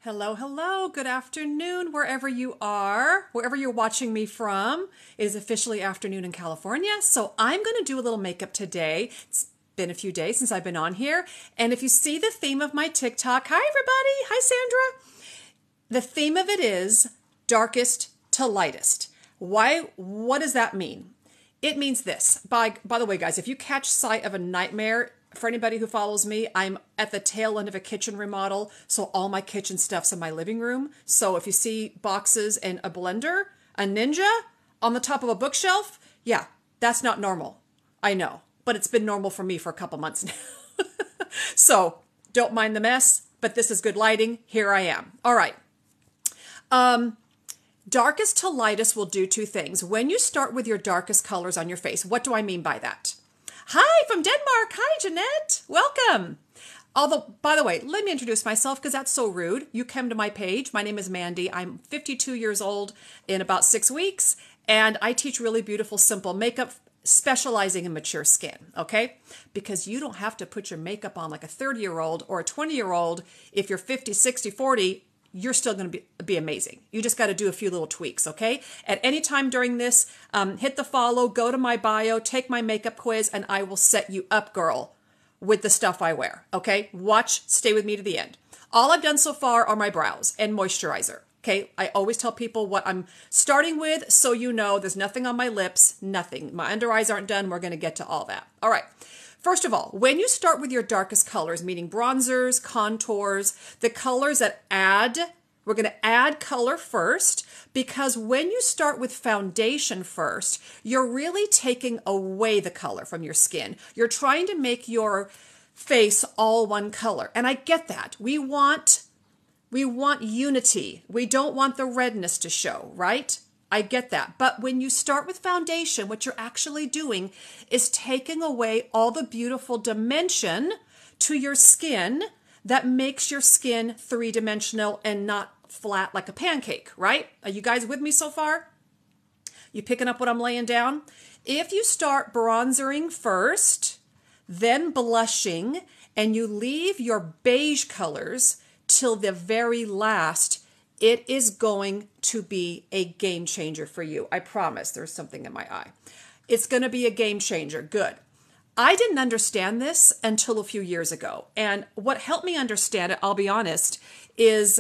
Hello, hello. Good afternoon, wherever you are, wherever you're watching me from. It is officially afternoon in California, so I'm going to do a little makeup today. It's been a few days since I've been on here, and if you see the theme of my TikTok, hi everybody, hi Sandra. The theme of it is darkest to lightest. Why? What does that mean? It means this. By the way, guys, if you catch sight of a nightmare, for anybody who follows me, I'm at the tail end of a kitchen remodel, so all my kitchen stuff's in my living room. So if you see boxes and a blender, a Ninja on the top of a bookshelf, yeah, that's not normal. I know, but it's been normal for me for a couple months now. So don't mind the mess, but this is good lighting. Here I am. All right. Darkest to lightest will do two things. When you start with your darkest colors on your face, what do I mean by that? Hi from Denmark. Hi, Jeanette. Welcome. Although, by the way, let me introduce myself because that's so rude. You came to my page. My name is Mandy. I'm 52 years old in about 6 weeks, and I teach really beautiful, simple makeup, specializing in mature skin, okay? Because you don't have to put your makeup on like a 30-year-old or a 20-year-old. If you're 50, 60, 40, you're still going to be amazing. You just got to do a few little tweaks, okay? At any time during this, hit the follow, go to my bio, take my makeup quiz, and I will set you up, girl, with the stuff I wear, okay? Watch, stay with me to the end. All I've done so far are my brows and moisturizer, okay? I always tell people what I'm starting with, so you know there's nothing on my lips, nothing. My under eyes aren't done. We're going to get to all that. All right. First of all, when you start with your darkest colors, meaning bronzers, contours, the colors that we're going to add color first, because when you start with foundation first, you're really taking away the color from your skin. You're trying to make your face all one color. And I get that. We want unity. We don't want the redness to show, right? I get that. But when you start with foundation, what you're actually doing is taking away all the beautiful dimension to your skin that makes your skin three-dimensional and not flat like a pancake, right? Are you guys with me so far? You picking up what I'm laying down? If you start bronzering first, then blushing, and you leave your beige colors till the very last, it is going to be a game changer for you. I promise. There's something in my eye. It's going to be a game changer. Good. I didn't understand this until a few years ago. And what helped me understand it, I'll be honest, is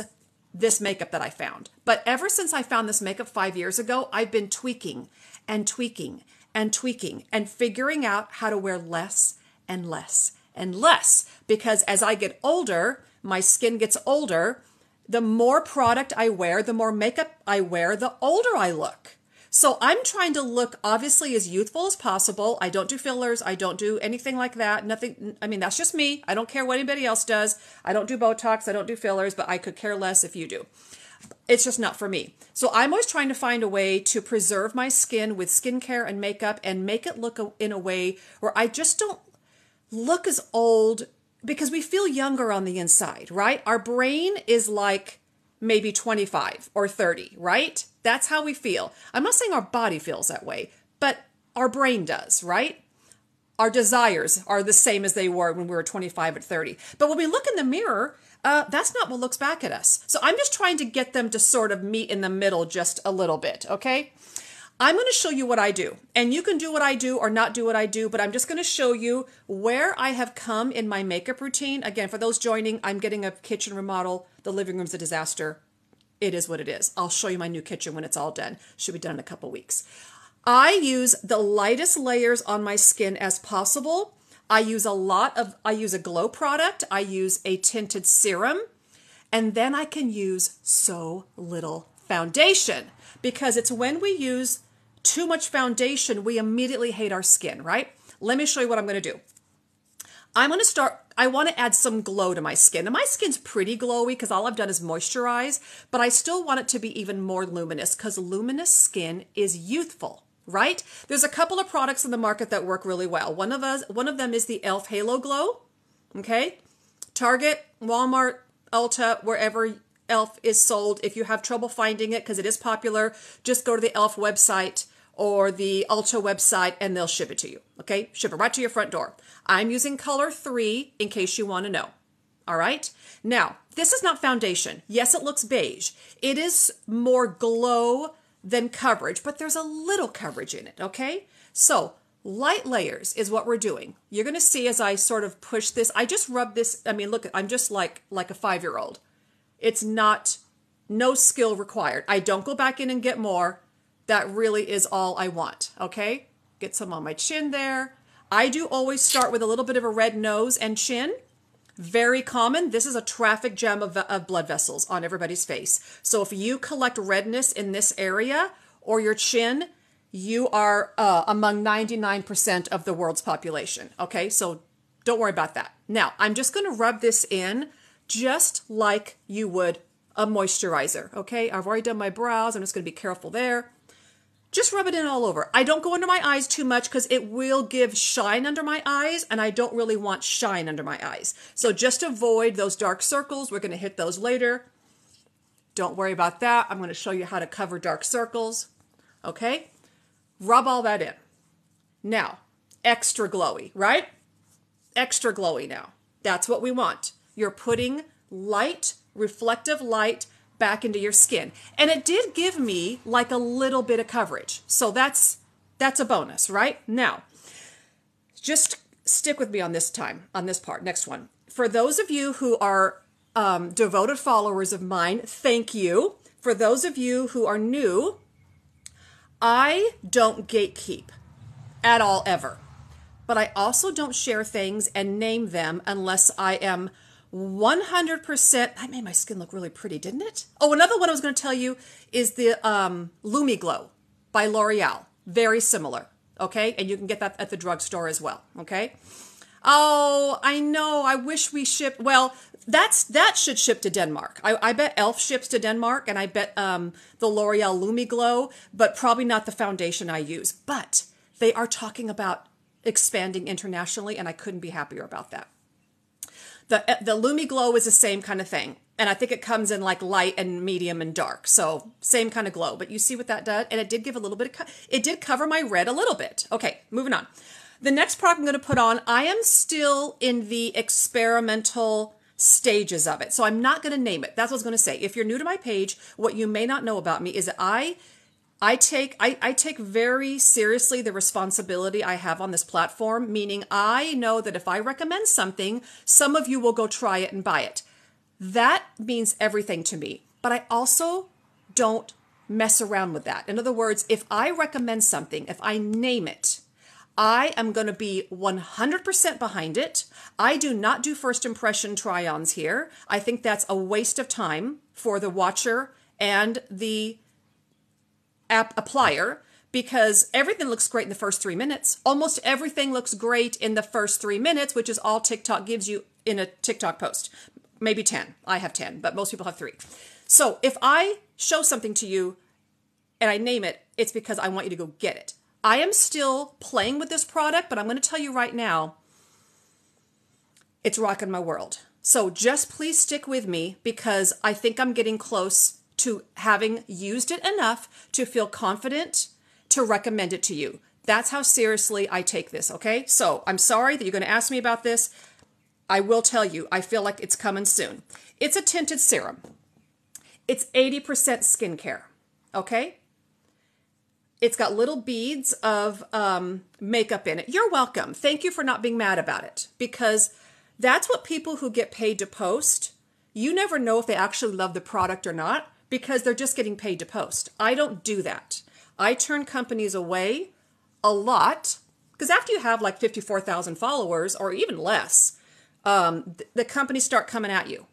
this makeup that I found. But ever since I found this makeup 5 years ago, I've been tweaking and tweaking and tweaking and figuring out how to wear less and less and less. Because as I get older, my skin gets older. The more product I wear, the more makeup I wear, the older I look. So I'm trying to look obviously as youthful as possible. I don't do fillers. I don't do anything like that. Nothing. I mean, that's just me. I don't care what anybody else does. I don't do Botox. I don't do fillers, but I could care less if you do. It's just not for me. So I'm always trying to find a way to preserve my skin with skincare and makeup and make it look in a way where I just don't look as old, because we feel younger on the inside, right? Our brain is like maybe 25 or 30, right? That's how we feel. I'm not saying our body feels that way, but our brain does, right? Our desires are the same as they were when we were 25 or 30. But when we look in the mirror, that's not what looks back at us. So I'm just trying to get them to sort of meet in the middle just a little bit, okay? I'm going to show you what I do, and you can do what I do or not do what I do, but I'm just going to show you where I have come in my makeup routine. Again, for those joining, I'm getting a kitchen remodel. The living room's a disaster. It is what it is. I'll show you my new kitchen when it's all done. Should be done in a couple weeks. I use the lightest layers on my skin as possible. I use a glow product. I use a tinted serum, and then I can use so little foundation, because it's when we use too much foundation, we immediately hate our skin, right? Let me show you what I'm going to do. I want to add some glow to my skin. And my skin's pretty glowy because all I've done is moisturize, but I still want it to be even more luminous, because luminous skin is youthful, right? There's a couple of products in the market that work really well. One of them is the e.l.f. Halo Glow, okay? Target, Walmart, Ulta, wherever e.l.f. is sold. If you have trouble finding it, because it is popular, just go to the e.l.f. website or the Ulta website and they'll ship it to you, okay? Ship it right to your front door. I'm using color 3 in case you want to know. All right. Now, this is not foundation. Yes, it looks beige. It is more glow than coverage, but there's a little coverage in it. Okay. So light layers is what we're doing. You're going to see as I sort of push this, I just rub this. I mean, look, I'm just like a 5-year-old. It's not, no skill required. I don't go back in and get more. That really is all I want. Okay. Get some on my chin there. I do always start with a little bit of a red nose and chin. Very common. This is a traffic jam of blood vessels on everybody's face. So if you collect redness in this area or your chin, you are among 99% of the world's population. Okay, so don't worry about that. Now, I'm just going to rub this in just like you would a moisturizer. Okay, I've already done my brows. I'm just going to be careful there. Just rub it in all over. I don't go under my eyes too much because it will give shine under my eyes, and I don't really want shine under my eyes. So just avoid those dark circles. We're going to hit those later. Don't worry about that. I'm going to show you how to cover dark circles. Okay? Rub all that in. Now, extra glowy, right? Extra glowy now. That's what we want. You're putting light, reflective light back into your skin. And it did give me like a little bit of coverage. So that's a bonus, right? Now, just stick with me on this part, next one. For those of you who are devoted followers of mine, thank you. For those of you who are new, I don't gatekeep at all, ever. But I also don't share things and name them unless I am 100%. That made my skin look really pretty, didn't it? Oh, another one I was going to tell you is the Lumi Glow by L'Oreal. Very similar, okay? And you can get that at the drugstore as well, okay? Oh, I know. I wish we shipped. Well, that should ship to Denmark. I bet Elf ships to Denmark, and I bet the L'Oreal Lumi Glow, but probably not the foundation I use. But they are talking about expanding internationally, and I couldn't be happier about that. The Lumi Glow is the same kind of thing. And I think it comes in like light and medium and dark. So same kind of glow. But you see what that does? And it did give a little bit of, it did cover my red a little bit. Okay, moving on. The next product I'm going to put on, I am still in the experimental stages of it. So I'm not going to name it. That's what I was going to say. If you're new to my page, what you may not know about me is that I take very seriously the responsibility I have on this platform, meaning I know that if I recommend something, some of you will go try it and buy it. That means everything to me. But I also don't mess around with that. In other words, if I recommend something, if I name it, I am going to be 100% behind it. I do not do first impression try-ons here. I think that's a waste of time for the watcher and the app applier, because everything looks great in the first 3 minutes. Almost everything looks great in the first 3 minutes, which is all TikTok gives you in a TikTok post. Maybe 10. I have 10, but most people have 3. So if I show something to you and I name it, it's because I want you to go get it. I am still playing with this product, but I'm going to tell you right now, it's rocking my world. So just please stick with me, because I think I'm getting close to having used it enough to feel confident to recommend it to you. That's how seriously I take this, okay? So I'm sorry that you're going to ask me about this. I will tell you, I feel like it's coming soon. It's a tinted serum. It's 80% skincare, okay? It's got little beads of makeup in it. You're welcome. Thank you for not being mad about it, because that's what people who get paid to post, you never know if they actually love the product or not, because they're just getting paid to post. I don't do that. I turn companies away a lot, because after you have like 54,000 followers or even less, the companies start coming at you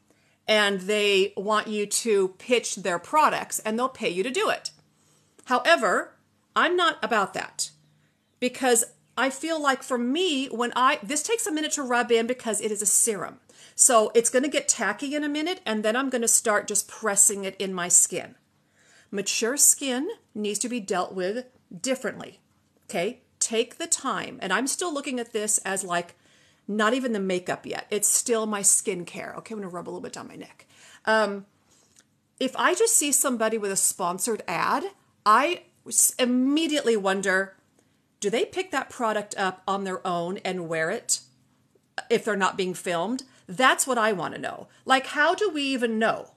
and they want you to pitch their products and they'll pay you to do it. However, I'm not about that, because I feel like for me, this takes a minute to rub in because it is a serum. So it's going to get tacky in a minute, and then I'm going to start just pressing it in my skin. Mature skin needs to be dealt with differently. Okay? Take the time. And I'm still looking at this as like not even the makeup yet. It's still my skincare. Okay, I'm going to rub a little bit down my neck. If I just see somebody with a sponsored ad, I immediately wonder, do they pick that product up on their own and wear it if they're not being filmed? That's what I want to know. Like, how do we even know?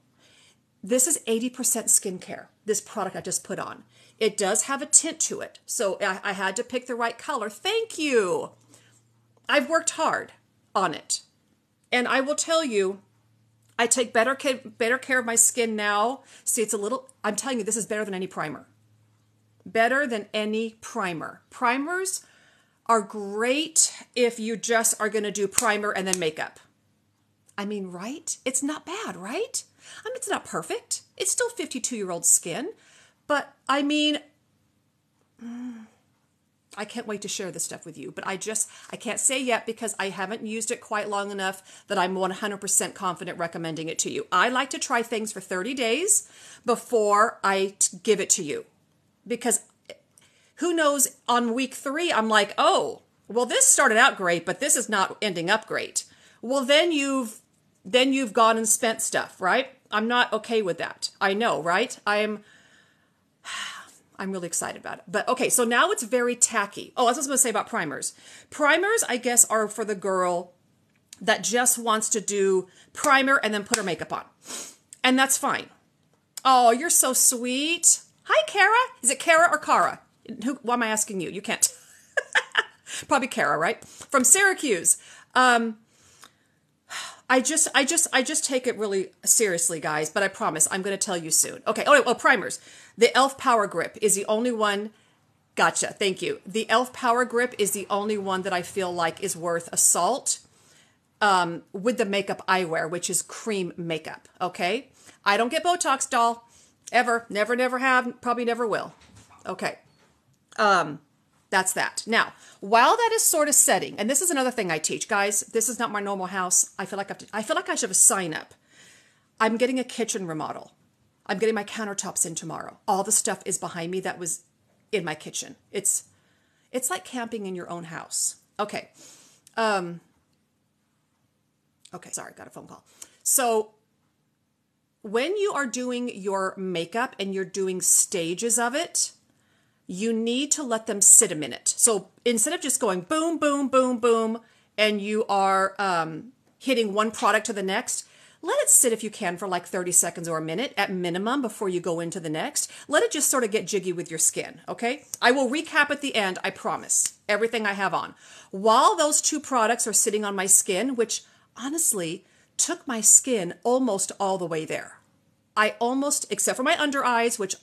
This is 80% skincare, this product I just put on. It does have a tint to it, so I had to pick the right color. Thank you. I've worked hard on it. And I will tell you, I take better care of my skin now. See, it's a little, I'm telling you, this is better than any primer. Better than any primer. Primers are great if you just are going to do primer and then makeup. I mean, right? It's not bad, right? I mean, it's not perfect. It's still 52-year-old skin. But I mean, I can't wait to share this stuff with you. But I can't say yet because I haven't used it quite long enough that I'm 100% confident recommending it to you. I like to try things for 30 days before I give it to you. Because who knows, on week 3, I'm like, oh, well, this started out great, but this is not ending up great. Well, then you've gone and spent stuff, right? I'm not okay with that. I know, right? I'm really excited about it. But okay, so now it's very tacky. Oh, I was going to say about primers. Primers, I guess, are for the girl that just wants to do primer and then put her makeup on. And that's fine. Oh, you're so sweet. Hi, Kara. Is it Kara or Kara? Why am I asking you? You can't. Probably Kara, right? From Syracuse. I just take it really seriously, guys, but I promise I'm going to tell you soon. Okay. Oh, primers. The e.l.f. Power Grip is the only one. Gotcha. Thank you. The e.l.f. Power Grip is the only one that I feel like is worth a salt with the makeup I wear, which is cream makeup. Okay. I don't get Botox, doll. Ever. Never have. Probably never will. Okay. That's that. Now, while that is sort of setting, and this is another thing I teach, guys, this is not my normal house. I feel like I should have a sign up. I'm getting a kitchen remodel. I'm getting my countertops in tomorrow. All the stuff is behind me that was in my kitchen. It's like camping in your own house. Okay. Okay. Sorry. Got a phone call. So when you are doing your makeup and you're doing stages of it, you need to let them sit a minute. So instead of just going boom, boom, boom, boom, and you are hitting one product to the next, let it sit if you can for like 30 seconds or a minute at minimum before you go into the next. Let it just sort of get jiggy with your skin, okay? I will recap at the end, I promise, everything I have on. While those 2 products are sitting on my skin, which honestly took my skin almost all the way there. I almost, except for my under eyes, which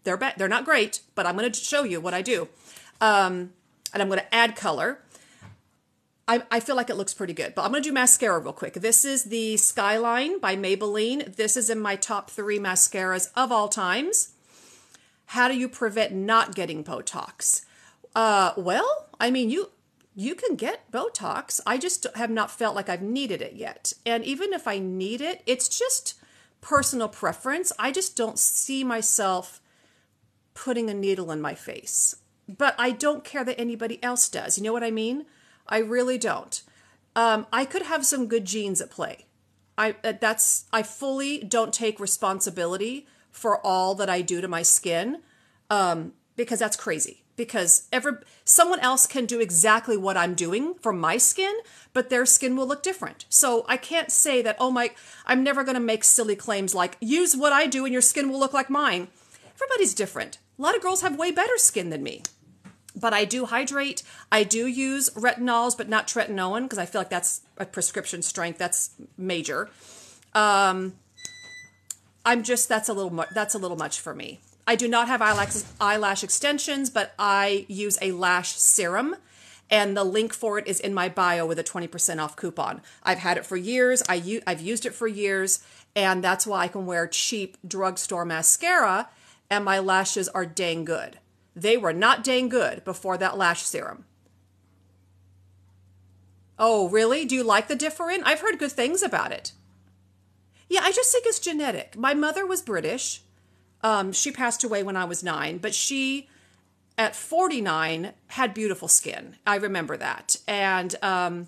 they're not great, but I'm going to show you what I do. And I'm going to add color. I feel like it looks pretty good, but I'm going to do mascara real quick. This is the Skyline by Maybelline. This is in my top 3 mascaras of all times. How do you prevent not getting Botox? Well, I mean, you can get Botox. I just have not felt like I've needed it yet. And even if I need it, it's just personal preference. I just don't see myself putting a needle in my face. But I don't care that anybody else does. You know what I mean? I really don't. I could have some good genes at play. I fully don't take responsibility for all that I do to my skin because that's crazy. Because someone else can do exactly what I'm doing for my skin, but their skin will look different. So I can't say that, I'm never going to make silly claims like, use what I do and your skin will look like mine. Everybody's different. A lot of girls have way better skin than me. But I do hydrate. I do use retinols, but not tretinoin, because I feel like that's a prescription strength. That's major. That's a little much for me. I do not have eyelash extensions, but I use a lash serum, and the link for it is in my bio with a 20% off coupon. I've had it for years. I've used it for years, and that's why I can wear cheap drugstore mascara, and my lashes are dang good. They were not dang good before that lash serum. Oh, really? Do you like the Differin? I've heard good things about it. Yeah, I just think it's genetic. My mother was British. She passed away when I was 9, but she, at 49, had beautiful skin. I remember that. And, oh,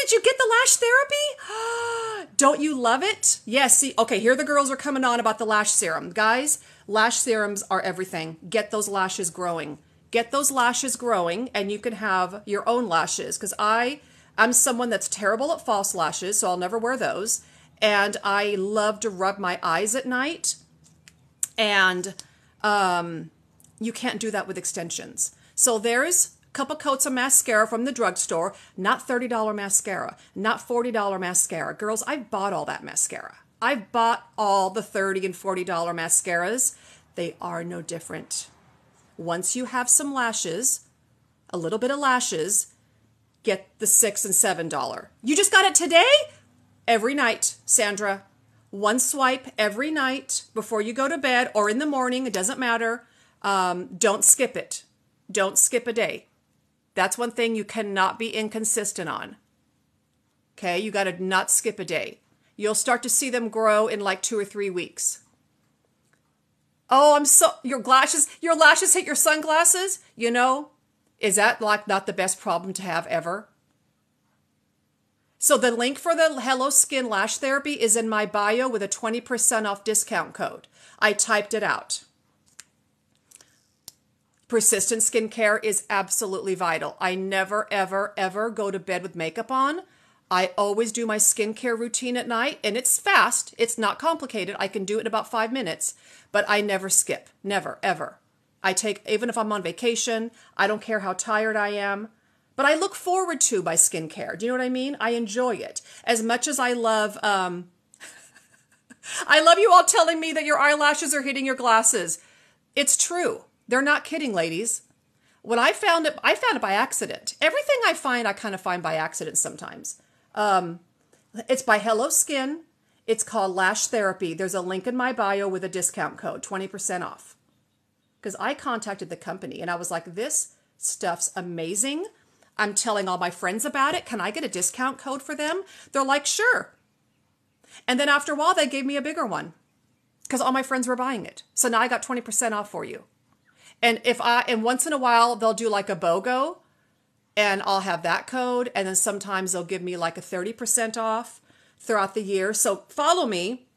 did you get the lash therapy? Don't you love it? Yes, see, okay, here the girls are coming on about the lash serum. Guys, lash serums are everything. Get those lashes growing. Get those lashes growing, and you can have your own lashes. Because I I'm someone that's terrible at false lashes, so I'll never wear those. And I love to rub my eyes at night. And you can't do that with extensions. So there's a couple coats of mascara from the drugstore, not $30 mascara, not $40 mascara. Girls, I've bought all that mascara. I've bought all the $30 and $40 mascaras. They are no different. Once you have some lashes, a little bit of lashes, get the $6 and $7. You just got it today? Every night, Sandra. One swipe every night before you go to bed or in the morning. It doesn't matter. Don't skip it. Don't skip a day. That's one thing you cannot be inconsistent on. Okay, you got to not skip a day. You'll start to see them grow in like 2 or 3 weeks. Oh, your lashes hit your sunglasses? You know, is that like not the best problem to have ever? So the link for the Hello Skin Lash Therapy is in my bio with a 20% off discount code. I typed it out. Persistent skincare is absolutely vital. I never, ever, ever go to bed with makeup on. I always do my skincare routine at night, and it's fast. It's not complicated. I can do it in about 5 minutes, but I never skip. Never, ever. Even if I'm on vacation, I don't care how tired I am, but I look forward to my skincare. Do you know what I mean? I enjoy it. As much as I love, I love you all telling me that your eyelashes are hitting your glasses. It's true. They're not kidding, ladies. When I found it by accident. Everything I kind of find by accident sometimes. It's by Hello Skin. It's called Lash Therapy. There's a link in my bio with a discount code, 20% off. Because I contacted the company and I was like, this stuff's amazing. I'm telling all my friends about it. Can I get a discount code for them? They're like, sure. And then after a while, they gave me a bigger one because all my friends were buying it. So now I got 20% off for you. And once in a while, they'll do like a BOGO and I'll have that code. And then sometimes they'll give me like a 30% off throughout the year. So follow me.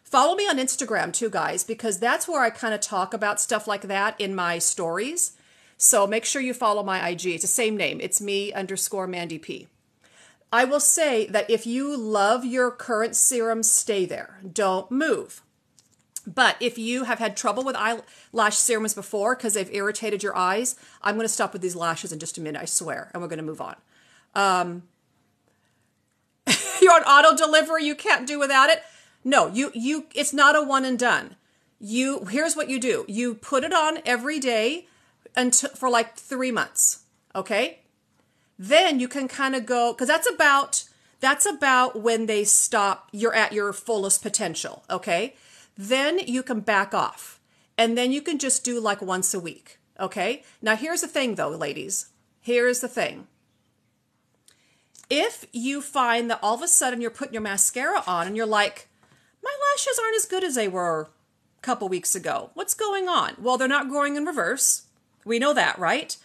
Follow me on Instagram too, guys, because that's where I kind of talk about stuff like that in my stories. So make sure you follow my IG. It's the same name. It's me_Mandy P. I will say that if you love your current serum, stay there. Don't move. But if you have had trouble with eyelash serums before because they've irritated your eyes, I'm going to stop with these lashes in just a minute, I swear, and we're going to move on. You're on auto delivery, you can't do without it. No, it's not a one and done. Here's what you do. You put it on every day for like 3 months, okay? Then you can kind of go, because that's about when they stop, you're at your fullest potential, okay? Then you can back off. And then you can just do like once a week, okay? Now here's the thing though, ladies. Here's the thing. If you find that all of a sudden you're putting your mascara on and you're like, my lashes aren't as good as they were a couple weeks ago. What's going on? Well, they're not growing in reverse. We know that, right?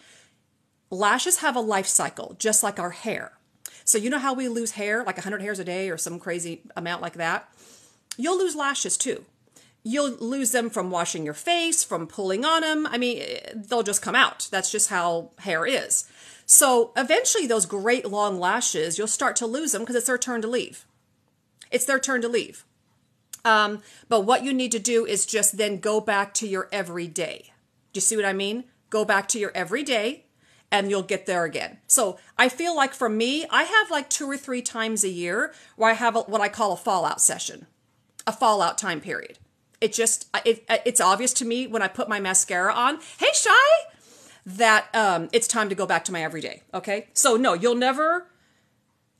Lashes have a life cycle, just like our hair. So you know how we lose hair, like 100 hairs a day or some crazy amount like that? You'll lose lashes too. You'll lose them from washing your face, from pulling on them. I mean, they'll just come out. That's just how hair is. So eventually those great long lashes, you'll start to lose them because it's their turn to leave. It's their turn to leave. But what you need to do is just then go back to your everyday. Do you see what I mean? Go back to your everyday and you'll get there again. So I feel like for me, I have like 2 or 3 times a year where I have what I call a fallout session, a fallout time period. It's obvious to me when I put my mascara on, hey, Shy, that it's time to go back to my everyday, okay? So no, you'll never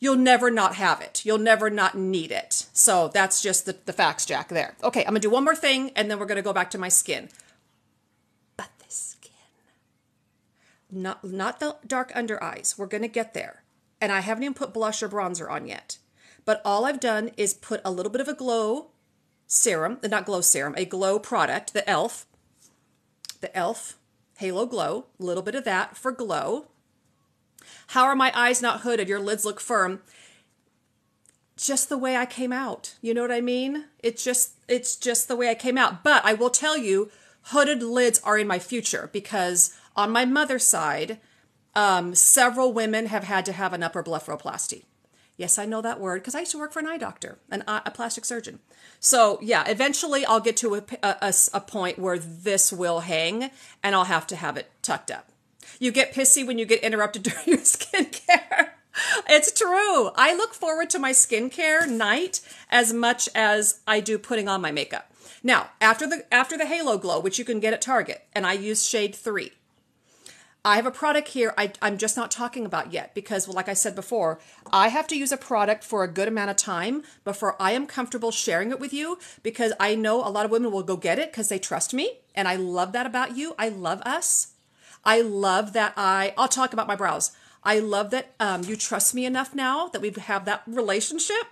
not have it. You'll never not need it. So that's just the facts, Jack, there. Okay, I'm going to do one more thing, and then we're going to go back to my skin. But the skin. Not the dark under eyes. We're going to get there. And I haven't even put blush or bronzer on yet. But all I've done is put a little bit of a glow serum, not glow serum, a glow product, the e.l.f. Halo Glow, a little bit of that for glow. How are my eyes not hooded? Your lids look firm. Just the way I came out. You know what I mean? It's just the way I came out. But I will tell you, hooded lids are in my future because on my mother's side, Several women have had to have an upper blepharoplasty. Yes, I know that word because I used to work for an eye doctor, a plastic surgeon. So yeah, eventually I'll get to a point where this will hang and I'll have to have it tucked up. You get pissy when you get interrupted during your skincare. It's true. I look forward to my skincare night as much as I do putting on my makeup. Now, after the Halo Glow, which you can get at Target, and I use shade 3. I have a product here I'm just not talking about yet because, well, like I said before, I have to use a product for a good amount of time before I am comfortable sharing it with you because I know a lot of women will go get it because they trust me. And I love that about you. I love us. I love that I'll talk about my brows. I love that you trust me enough now that we have that relationship.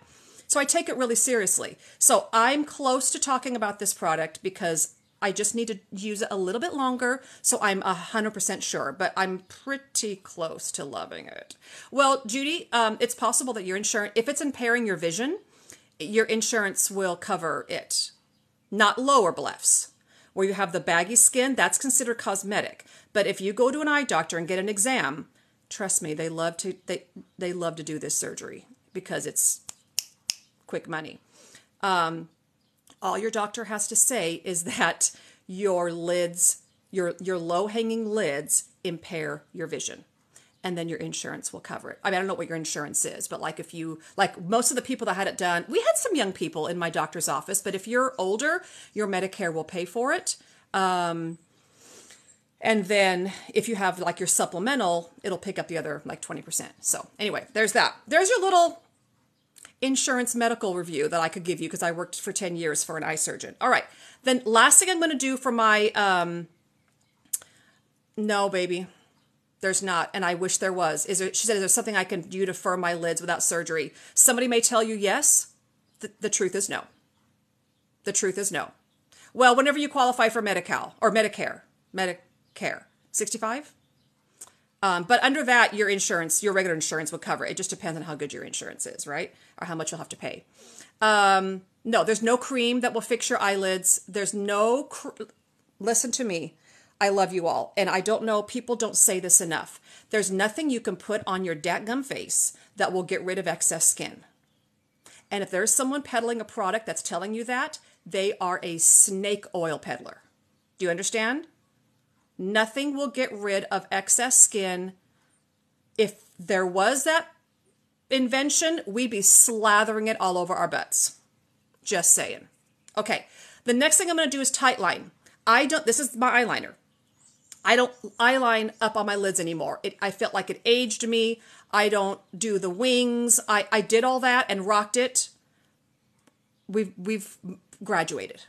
So I take it really seriously. So I'm close to talking about this product because I just need to use it a little bit longer, so I'm 100% sure, but I'm pretty close to loving it. Well, Judy, it's possible that your insurance, if it's impairing your vision, your insurance will cover it. Not lower blephs. Where you have the baggy skin, that's considered cosmetic. But if you go to an eye doctor and get an exam, trust me, they love to do this surgery because it's quick money. All your doctor has to say is that your lids, your low-hanging lids impair your vision. And then your insurance will cover it. I mean, I don't know what your insurance is, but like most of the people that had it done, we had some young people in my doctor's office, but if you're older, your Medicare will pay for it. And then if you have like your supplemental, it'll pick up the other like 20%. So anyway, there's that. There's your little insurance medical review that I could give you because I worked for 10 years for an eye surgeon. All right. Then last thing I'm going to do for my, no, baby, there's not. And I wish there was. She said, is there something I can do to firm my lids without surgery? Somebody may tell you yes. The truth is no. The truth is no. Well, whenever you qualify for Medi-Cal or Medicare, 65? But under that, your regular insurance will cover it. It just depends on how good your insurance is, right? Or how much you'll have to pay. No, there's no cream that will fix your eyelids. There's no, listen to me. I love you all. And I don't know, people don't say this enough. There's nothing you can put on your dadgum face that will get rid of excess skin. And if there's someone peddling a product that's telling you that, they are a snake oil peddler. Do you understand? Nothing will get rid of excess skin. If there was that invention, we'd be slathering it all over our butts. Just saying. Okay. The next thing I'm going to do is tight line. This is my eyeliner. I don't eyeline up on my lids anymore. I felt like it aged me. I don't do the wings. I did all that and rocked it. We've graduated.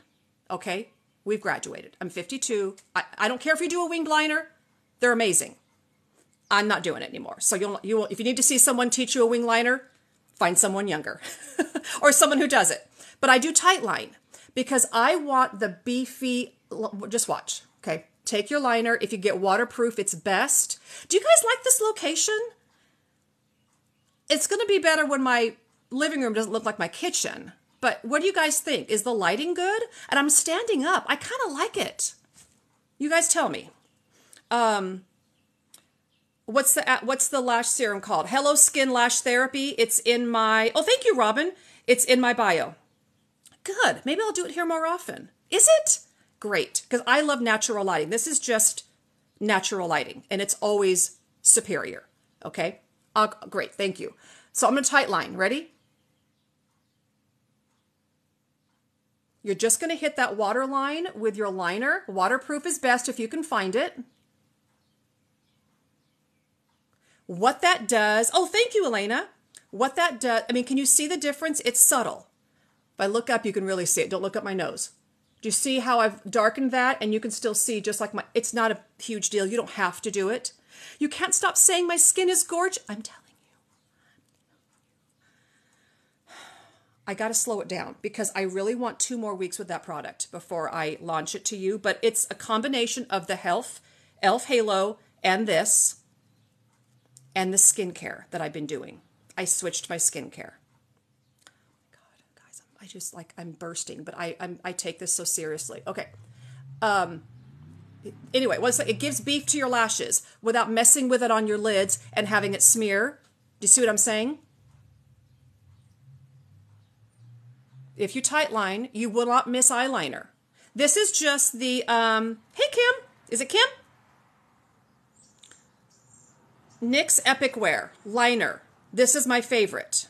Okay. We've graduated. I'm 52. I don't care if you do a winged liner. They're amazing. I'm not doing it anymore. So if you need to see someone teach you a wing liner, find someone younger or someone who does it. But I do tight line because I want the beefy, just watch. Okay. Take your liner. If you get waterproof, it's best. Do you guys like this location? It's going to be better when my living room doesn't look like my kitchen. But what do you guys think? Is the lighting good? And I'm standing up. I kind of like it. You guys tell me. What's the lash serum called? Hello Skin Lash Therapy. It's in my, oh, thank you, Robin. It's in my bio. Good. Maybe I'll do it here more often. Is it? Great. Because I love natural lighting. This is just natural lighting. And it's always superior. Okay? Great. Thank you. So I'm going to tight line. Ready? You're just going to hit that water line with your liner. Waterproof is best if you can find it. What that does, oh, thank you, Elena. What that does, I mean, can you see the difference? It's subtle. If I look up, you can really see it. Don't look up my nose. Do you see how I've darkened that? And you can still see just like it's not a huge deal. You don't have to do it. You can't stop saying my skin is gorgeous. I'm telling you. I got to slow it down because I really want 2 more weeks with that product before I launch it to you. But it's a combination of the e.l.f. Halo and this and the skincare that I've been doing. I switched my skincare. God, guys, I'm bursting, but I take this so seriously. Okay. Anyway, it gives beef to your lashes without messing with it on your lids and having it smear. Do you see what I'm saying? If you tightline, you will not miss eyeliner. This is just the, hey Kim, is it Kim? NYX Epic Wear Liner. This is my favorite.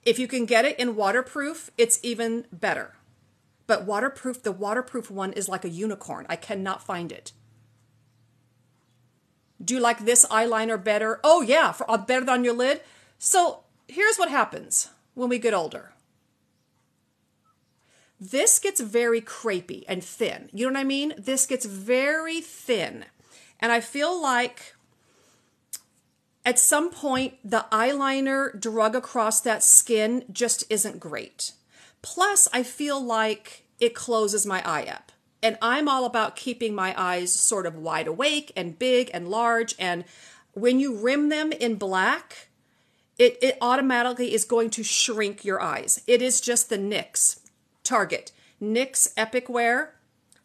If you can get it in waterproof, it's even better. But waterproof, the waterproof one is like a unicorn. I cannot find it. Do you like this eyeliner better? Oh yeah, better than on your lid. So here's what happens when we get older. This gets very crepey and thin. You know what I mean? This gets very thin. And I feel like at some point, the eyeliner drug across that skin just isn't great. Plus, I feel like it closes my eye up. And I'm all about keeping my eyes sort of wide awake and big and large. And when you rim them in black, it automatically is going to shrink your eyes. It is just the NYX Target NYX Epic Wear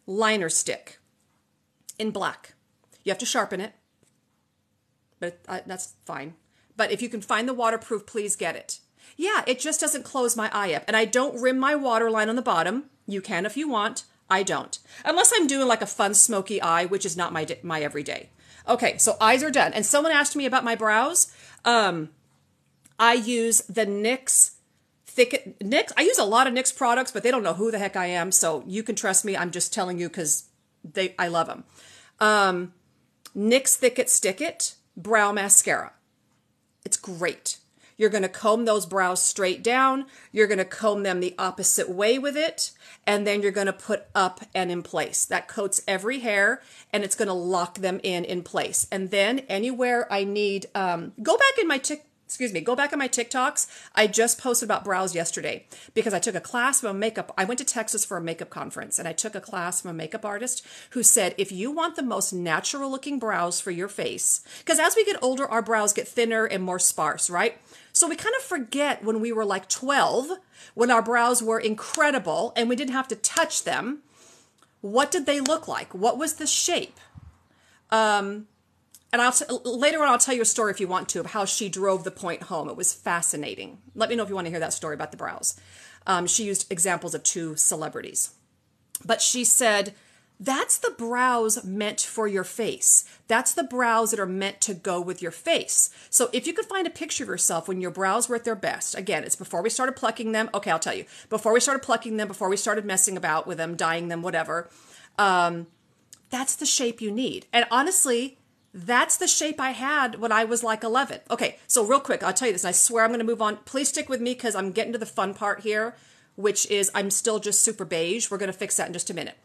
Liner Stick in black. You have to sharpen it, but that's fine. But if you can find the waterproof, please get it. Yeah, it just doesn't close my eye up. And I don't rim my waterline on the bottom. You can if you want. I don't. Unless I'm doing like a fun smoky eye, which is not my everyday. Okay, so eyes are done. And someone asked me about my brows. I use the NYX NYX. I use a lot of NYX products, but they don't know who the heck I am. So you can trust me. I'm just telling you because I love them. NYX Thick It Stick It Brow Mascara. It's great. You're going to comb those brows straight down. You're going to comb them the opposite way with it. And then you're going to put up and in place. That coats every hair and it's going to lock them in place. And then anywhere I need, go back in my TikToks. I just posted about brows yesterday because I took a class from a makeup. I went to Texas for a makeup conference and I took a class from a makeup artist who said, if you want the most natural looking brows for your face, because as we get older, our brows get thinner and more sparse, right? So we kind of forget when we were like 12, when our brows were incredible and we didn't have to touch them. What did they look like? What was the shape? And later on, I'll tell you a story if you want to of how she drove the point home. It was fascinating. Let me know if you want to hear that story about the brows. She used examples of 2 celebrities. But she said, that's the brows meant for your face. That's the brows that are meant to go with your face. So if you could find a picture of yourself when your brows were at their best, again, it's before we started plucking them. Okay, I'll tell you. Before we started plucking them, before we started messing about with them, dyeing them, whatever, that's the shape you need. And honestly, that's the shape I had when I was like 11. Okay, so real quick, I'll tell you this, and I swear I'm going to move on. Please stick with me because I'm getting to the fun part here, which is I'm still just super beige. We're going to fix that in just a minute.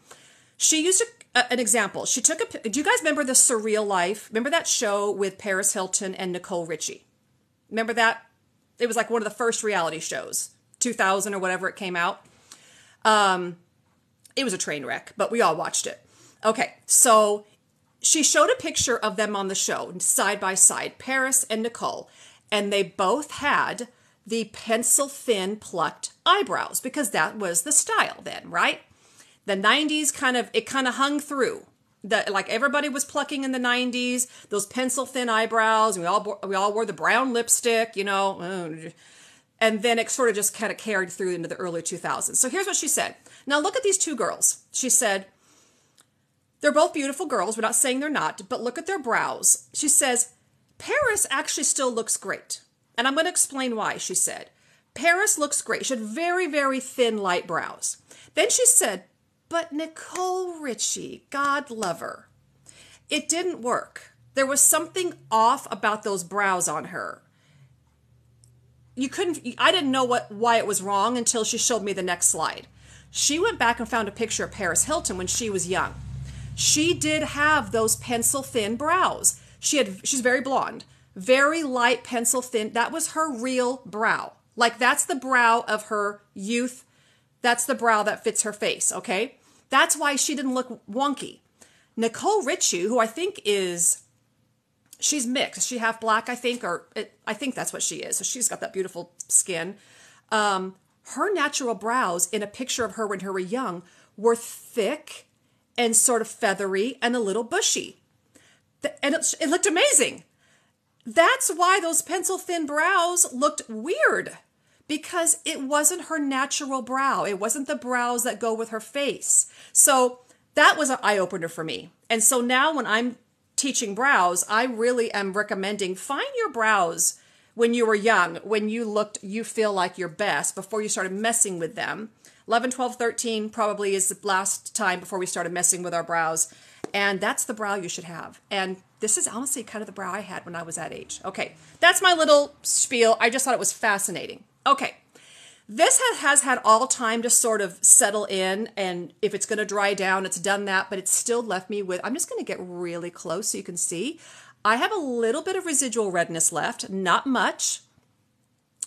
She used an example. She took do you guys remember The Surreal Life? Remember that show with Paris Hilton and Nicole Richie? Remember that? It was like one of the first reality shows, 2000 or whatever it came out. It was a train wreck, but we all watched it. Okay, so she showed a picture of them on the show, side by side, Paris and Nicole, and they both had the pencil thin plucked eyebrows because that was the style then, right? The 90s kind of hung through. Like everybody was plucking in the 90s, those pencil thin eyebrows, and we all wore the brown lipstick, you know, and then it sort of just kind of carried through into the early 2000s. So here's what she said. Now look at these 2 girls. She said, they're both beautiful girls. We're not saying they're not, but look at their brows. She says, Paris actually still looks great. And I'm going to explain why, she said. Paris looks great. She had very, very thin, light brows. Then she said, but Nicole Richie, God love her, it didn't work. There was something off about those brows on her. I didn't know why it was wrong until she showed me the next slide. She went back and found a picture of Paris Hilton when she was young. She did have those pencil thin brows. She's very blonde, very light pencil thin. That was her real brow. Like that's the brow of her youth. That's the brow that fits her face. Okay. That's why she didn't look wonky. Nicole Richie, who I think she's mixed. Is she half black, I think, I think that's what she is. So she's got that beautiful skin. Her natural brows in a picture of her when her were young were thick and sort of feathery and a little bushy. And it looked amazing. That's why those pencil thin brows looked weird, because it wasn't her natural brow. It wasn't the brows that go with her face. So that was an eye-opener for me. And so now when I'm teaching brows, I really am recommending find your brows when you were young, when you feel like your best before you started messing with them. 11, 12, 13 probably is the last time before we started messing with our brows. And that's the brow you should have. And this is honestly kind of the brow I had when I was that age. Okay, that's my little spiel. I just thought it was fascinating. Okay, this has had all time to sort of settle in. And if it's going to dry down, it's done that. But it's still left me with, I'm just going to get really close so you can see. I have a little bit of residual redness left, not much.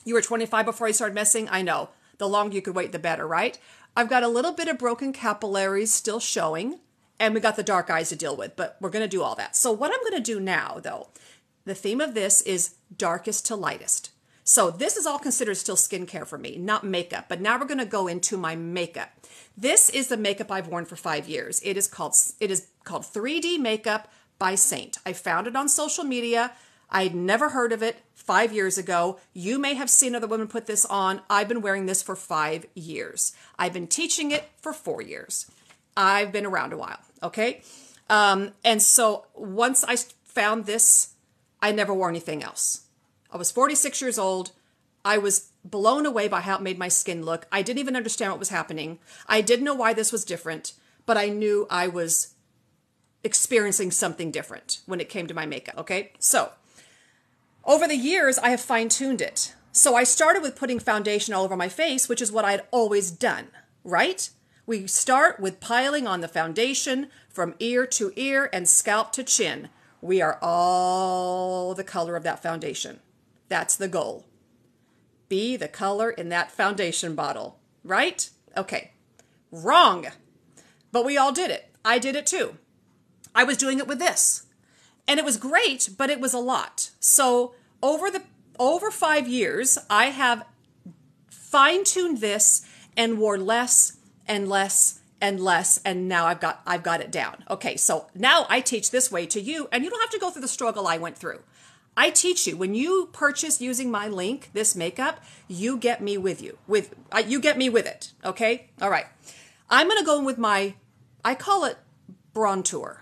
You were 25 before you started messing? I know. The longer you could wait, the better, right? I've got a little bit of broken capillaries still showing, and we got the dark eyes to deal with, but we're going to do all that. So what I'm going to do now, though, the theme of this is darkest to lightest. So this is all considered still skincare for me, not makeup, but now we're going to go into my makeup. This is the makeup I've worn for 5 years. It is called 3D Makeup by Saint. I found it on social media. I'd never heard of it 5 years ago. You may have seen other women put this on. I've been wearing this for 5 years. I've been teaching it for 4 years. I've been around a while, okay? And so once I found this, I never wore anything else. I was 46 years old. I was blown away by how it made my skin look. I didn't even understand what was happening. I didn't know why this was different, but I knew I was experiencing something different when it came to my makeup, okay? So over the years, I have fine-tuned it. So I started with putting foundation all over my face, which is what I'd always done, right? We start with piling on the foundation from ear to ear and scalp to chin. We are all the color of that foundation. That's the goal. Be the color in that foundation bottle, right? Okay, wrong. But we all did it. I did it too. I was doing it with this. And it was great, but it was a lot. So over 5 years, I have fine-tuned this and wore less and less and less, and now I've got it down. Okay, so now I teach this way to you, and you don't have to go through the struggle I went through. I teach you. When you purchase using my link, this makeup, you get me with you. You get me with it, okay? All right. I'm going to go in with my, I call it bronzer.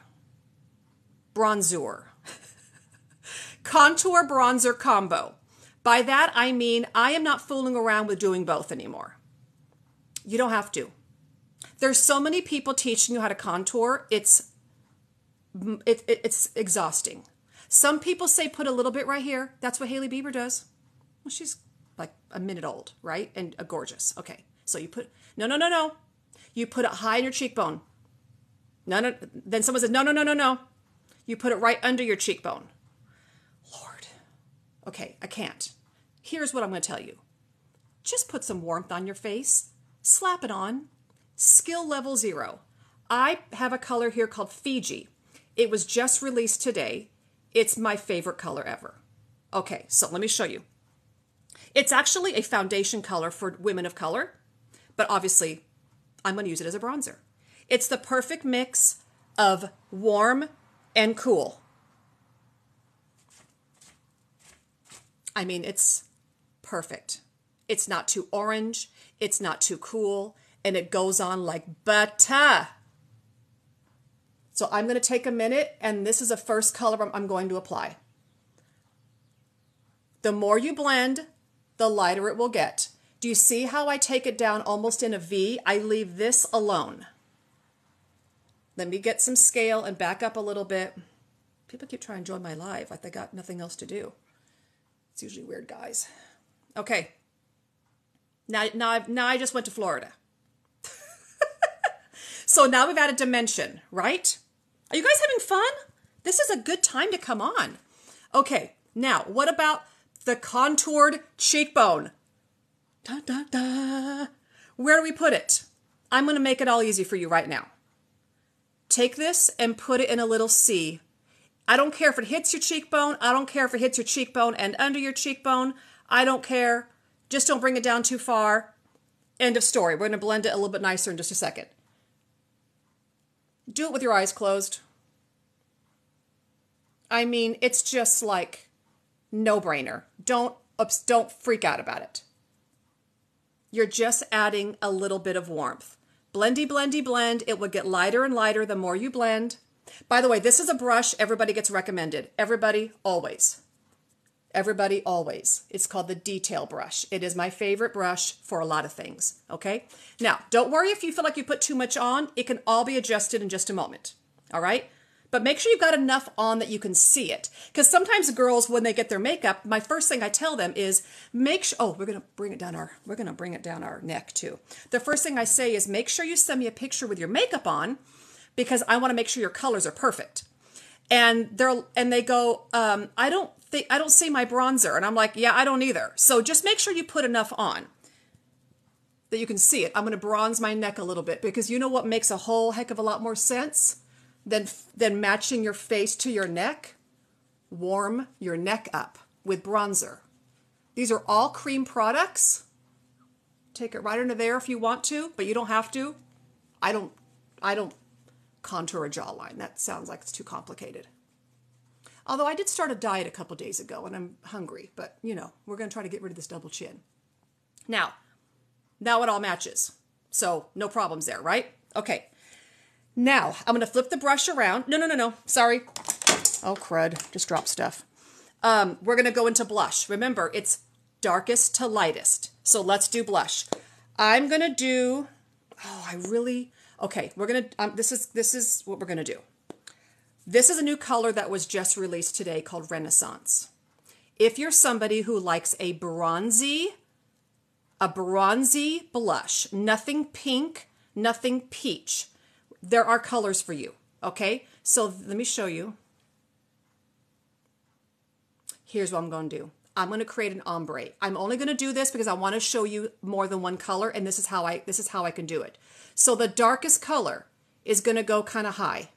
Contour bronzer combo. By that, I mean I am not fooling around with doing both anymore. You don't have to. There's so many people teaching you how to contour. It's exhausting. Some people say put a little bit right here. That's what Hailey Bieber does. Well, she's like a minute old, right? And gorgeous. Okay. So you put, no. You put it high in your cheekbone. No. Then someone says, no. You put it right under your cheekbone. Lord. Okay, I can't. Here's what I'm going to tell you. Just put some warmth on your face. Slap it on. Skill level 0. I have a color here called Fiji. It was just released today. It's my favorite color ever. Okay, so let me show you. It's actually a foundation color for women of color, but obviously I'm going to use it as a bronzer. It's the perfect mix of warm and cool. I mean, it's perfect. It's not too orange. It's not too cool. And it goes on like butter. So I'm going to take a minute, and this is the first color I'm going to apply. The more you blend, the lighter it will get. Do you see how I take it down almost in a V? I leave this alone. Let me get some scale and back up a little bit. People keep trying to join my live like they got nothing else to do. It's usually weird guys. Okay. Now I just went to Florida. So now we've added dimension, right? Are you guys having fun? This is a good time to come on. Okay, now what about the contoured cheekbone? Da, da, da. Where do we put it? I'm going to make it all easy for you right now. Take this and put it in a little C. I don't care if it hits your cheekbone. I don't care if it hits your cheekbone and under your cheekbone. I don't care. Just don't bring it down too far. End of story. We're going to blend it a little bit nicer in just a second. Do it with your eyes closed. I mean, it's just like no-brainer. Don't freak out about it. You're just adding a little bit of warmth. Blendy, blendy, blend. It will get lighter and lighter the more you blend. By the way, this is a brush everybody gets recommended. Everybody, always. Everybody, always. It's called the Detail Brush. It is my favorite brush for a lot of things, okay? Now, don't worry if you feel like you put too much on. It can all be adjusted in just a moment, all right? But make sure you've got enough on that you can see it. Because sometimes girls, when they get their makeup, my first thing I tell them is make sure, oh, we're going to bring it down our neck too. The first thing I say is make sure you send me a picture with your makeup on because I want to make sure your colors are perfect. And they go, I don't see my bronzer. And I'm like, yeah, I don't either. So just make sure you put enough on that you can see it. I'm going to bronze my neck a little bit because you know what makes a whole heck of a lot more sense than matching your face to your neck? Warm your neck up with bronzer. These are all cream products. Take it right into there if you want to, but you don't have to. I don't contour a jawline. That sounds like it's too complicated. Although I did start a diet a couple days ago and I'm hungry, but you know, we're going to try to get rid of this double chin. Now it all matches. So no problems there, right? Okay. Now, I'm going to flip the brush around. No. Sorry. Oh, crud. Just dropped stuff. We're going to go into blush. Remember, it's darkest to lightest. So let's do blush. I'm going to do, okay, we're going to, this is what we're going to do. This is a new color that was just released today called Renaissance. If you're somebody who likes a bronzy blush, nothing pink, nothing peach, there are colors for you, okay? So let me show you. Here's what I'm going to do. I'm going to create an ombre. I'm only going to do this because I want to show you more than one color, and this is how I can do it. So the darkest color is going to go kind of high,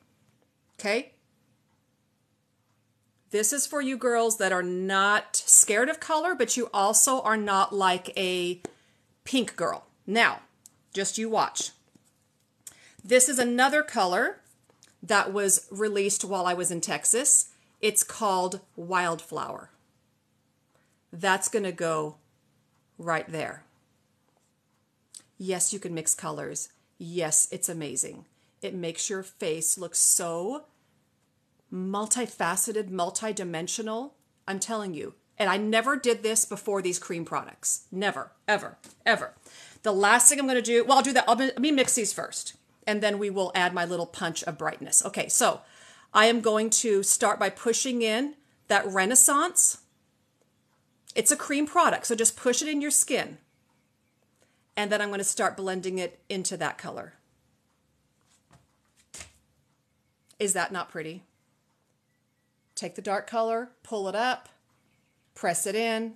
okay? This is for you girls that are not scared of color, but you also are not like a pink girl. Now, just you watch. This is another color that was released while I was in Texas. It's called Wildflower. That's going to go right there. Yes, you can mix colors. Yes, it's amazing. It makes your face look so multifaceted, multidimensional. I'm telling you. And I never did this before these cream products. Never, ever, ever. The last thing I'm going to do, well, I'll do that. Let me mix these first. And then we will add my little punch of brightness. Okay, so I am going to start by pushing in that Renaissance. It's a cream product, so just push it in your skin. And then I'm going to start blending it into that color. Is that not pretty? Take the dark color, pull it up, press it in,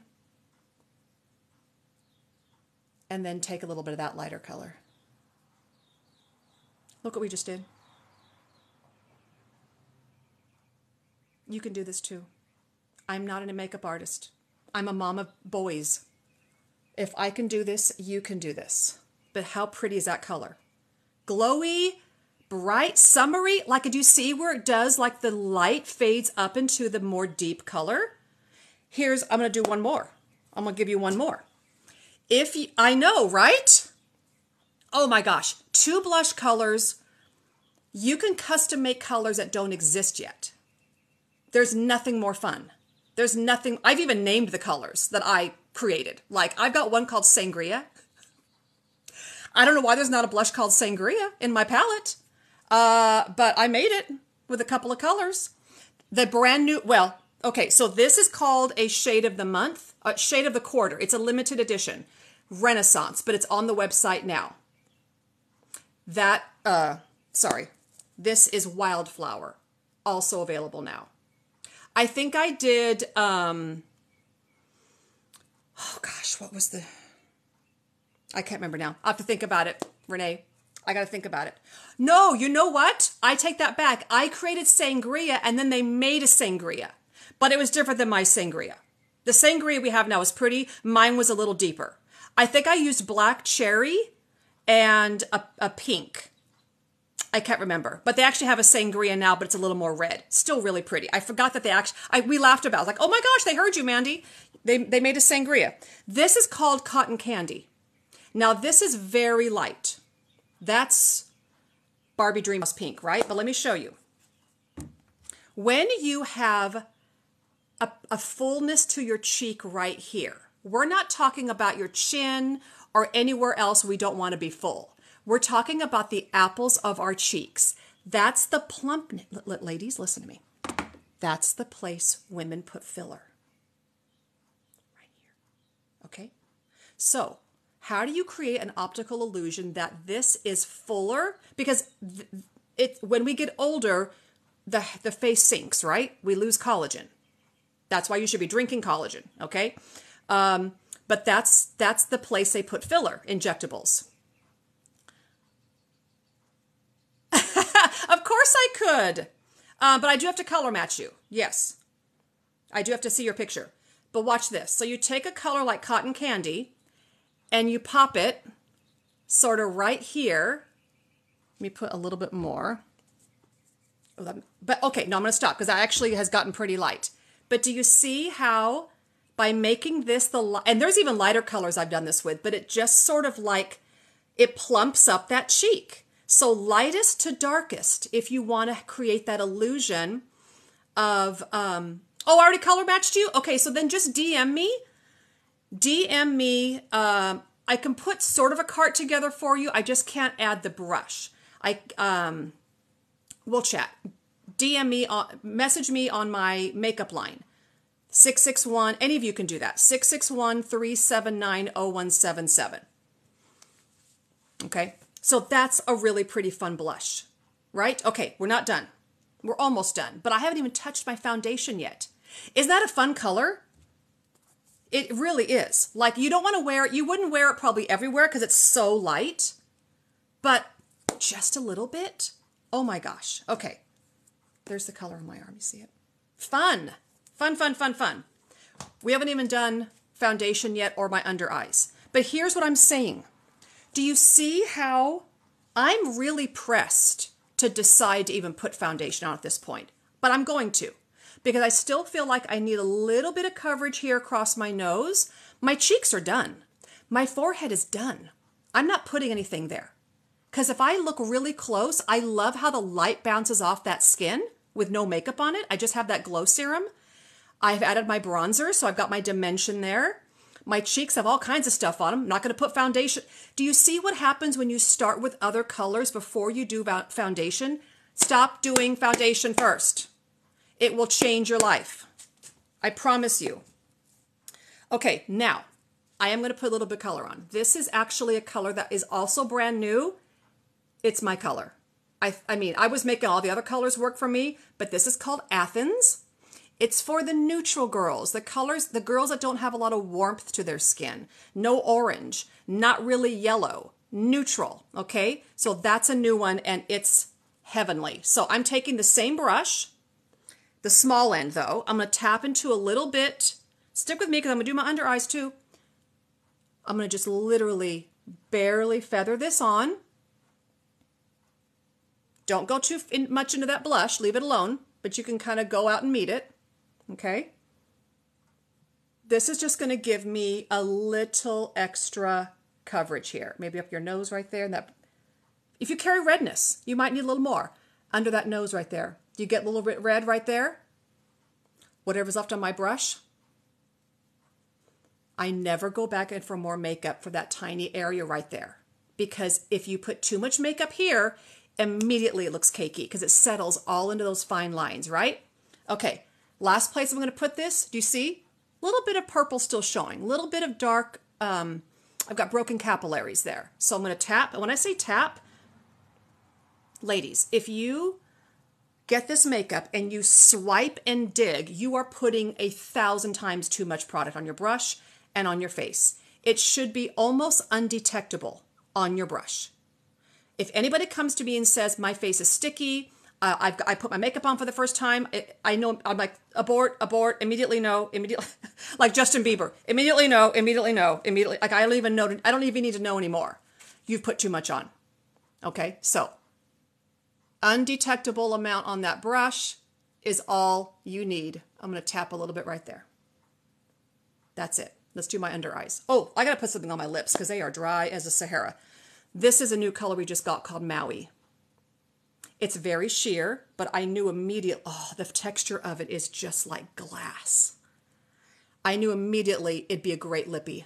and then take a little bit of that lighter color. Look what we just did. You can do this too. I'm not a makeup artist. I'm a mom of boys. If I can do this, you can do this. But how pretty is that color? Glowy, bright, summery. Like, do you see where it does, like the light fades up into the more deep color? I'm going to do one more. I'm going to give you one more. I know, right? Oh my gosh, 2 blush colors. You can custom make colors that don't exist yet. There's nothing more fun. There's nothing, I've even named the colors that I created. Like, I've got one called Sangria. I don't know why there's not a blush called Sangria in my palette, but I made it with a couple of colors. The brand new, well, okay, so this is called a shade of the month, shade of the quarter. It's a limited edition, Renaissance, but it's on the website now. This is Wildflower, also available now. I think I did, oh gosh, what was I can't remember now. I have to think about it, Renee. I got to think about it. No, you know what? I take that back. I created Sangria and then they made a Sangria, but it was different than my Sangria. The Sangria we have now is pretty. Mine was a little deeper. I think I used black cherry and a pink. I can't remember, but they actually have a sangria now, but it's a little more red. Still really pretty. I forgot that they actually, we laughed about it. I was like, oh my gosh, they heard you, Mandy. They made a sangria. This is called cotton candy. Now this is very light. That's Barbie Dreamhouse Pink, right? But let me show you. When you have a fullness to your cheek right here, we're not talking about your chin or anywhere else we don't want to be full. We're talking about the apples of our cheeks. That's the plumpness. Ladies, listen to me. That's the place women put filler. Right here. Okay? So, how do you create an optical illusion that this is fuller? Because when we get older, the face sinks, right? We lose collagen. That's why you should be drinking collagen, okay? But that's the place they put filler, injectables. Of course I could. But I do have to color match you. Yes. I do have to see your picture. But watch this. So you take a color like cotton candy and you pop it sort of right here. Let me put a little bit more. But okay, no, I'm going to stop because that actually has gotten pretty light. But do you see how by making this and there's even lighter colors I've done this with, but it just sort of like, it plumps up that cheek. So lightest to darkest, if you want to create that illusion of, oh, I already color matched you? Okay, so then just DM me. DM me. I can put sort of a cart together for you. I just can't add the brush. We'll chat. DM me, message me on my makeup line. 661, any of you can do that. 661-379-0177. Okay, so that's a really pretty fun blush, right? Okay, we're not done. We're almost done, but I haven't even touched my foundation yet. Isn't that a fun color? It really is. Like, you don't want to wear it. You wouldn't wear it probably everywhere because it's so light, but just a little bit. Oh my gosh. Okay. There's the color on my arm. You see it? Fun. Fun, fun, fun, fun. We haven't even done foundation yet or my under eyes. But here's what I'm saying. Do you see how I'm really pressed to decide to even put foundation on at this point? But I'm going to, because I still feel like I need a little bit of coverage here across my nose. My cheeks are done. My forehead is done. I'm not putting anything there. Because if I look really close, I love how the light bounces off that skin with no makeup on it. I just have that glow serum. I've added my bronzer, so I've got my dimension there. My cheeks have all kinds of stuff on them. I'm not going to put foundation. Do you see what happens when you start with other colors before you do foundation? Stop doing foundation first. It will change your life. I promise you. Okay, now, I am going to put a little bit of color on. This is actually a color that is also brand new. It's my color. I mean, I was making all the other colors work for me, but this is called Athens. It's for the neutral girls, the girls that don't have a lot of warmth to their skin. No orange, not really yellow, neutral, okay? So that's a new one, and it's heavenly. So I'm taking the same brush, the small end though. I'm going to tap into a little bit. Stick with me because I'm going to do my under eyes too. I'm going to just literally barely feather this on. Don't go too much into that blush. Leave it alone, but you can kind of go out and meet it. Okay. This is just going to give me a little extra coverage here. Maybe up your nose right there. And that, if you carry redness, you might need a little more under that nose right there. Do you get a little bit red right there? Whatever's left on my brush. I never go back in for more makeup for that tiny area right there. Because if you put too much makeup here, immediately it looks cakey because it settles all into those fine lines, right? Okay. Last place I'm going to put this, do you see? A little bit of purple still showing, a little bit of dark, I've got broken capillaries there. So I'm going to tap, and when I say tap, ladies, if you get this makeup and you swipe and dig, you are putting 1,000 times too much product on your brush and on your face. It should be almost undetectable on your brush. If anybody comes to me and says, my face is sticky, I put my makeup on for the first time. I know, I'm like, abort, immediately no, immediately, like Justin Bieber, immediately no, immediately no, immediately. Like I don't even need to know anymore. You've put too much on. Okay, so undetectable amount on that brush is all you need. I'm going to tap a little bit right there. That's it. Let's do my under eyes. Oh, I got to put something on my lips because they are dry as a Sahara. This is a new color we just got called Maui. It's very sheer, but I knew immediately, oh, the texture of it is just like glass. I knew immediately it'd be a great lippy.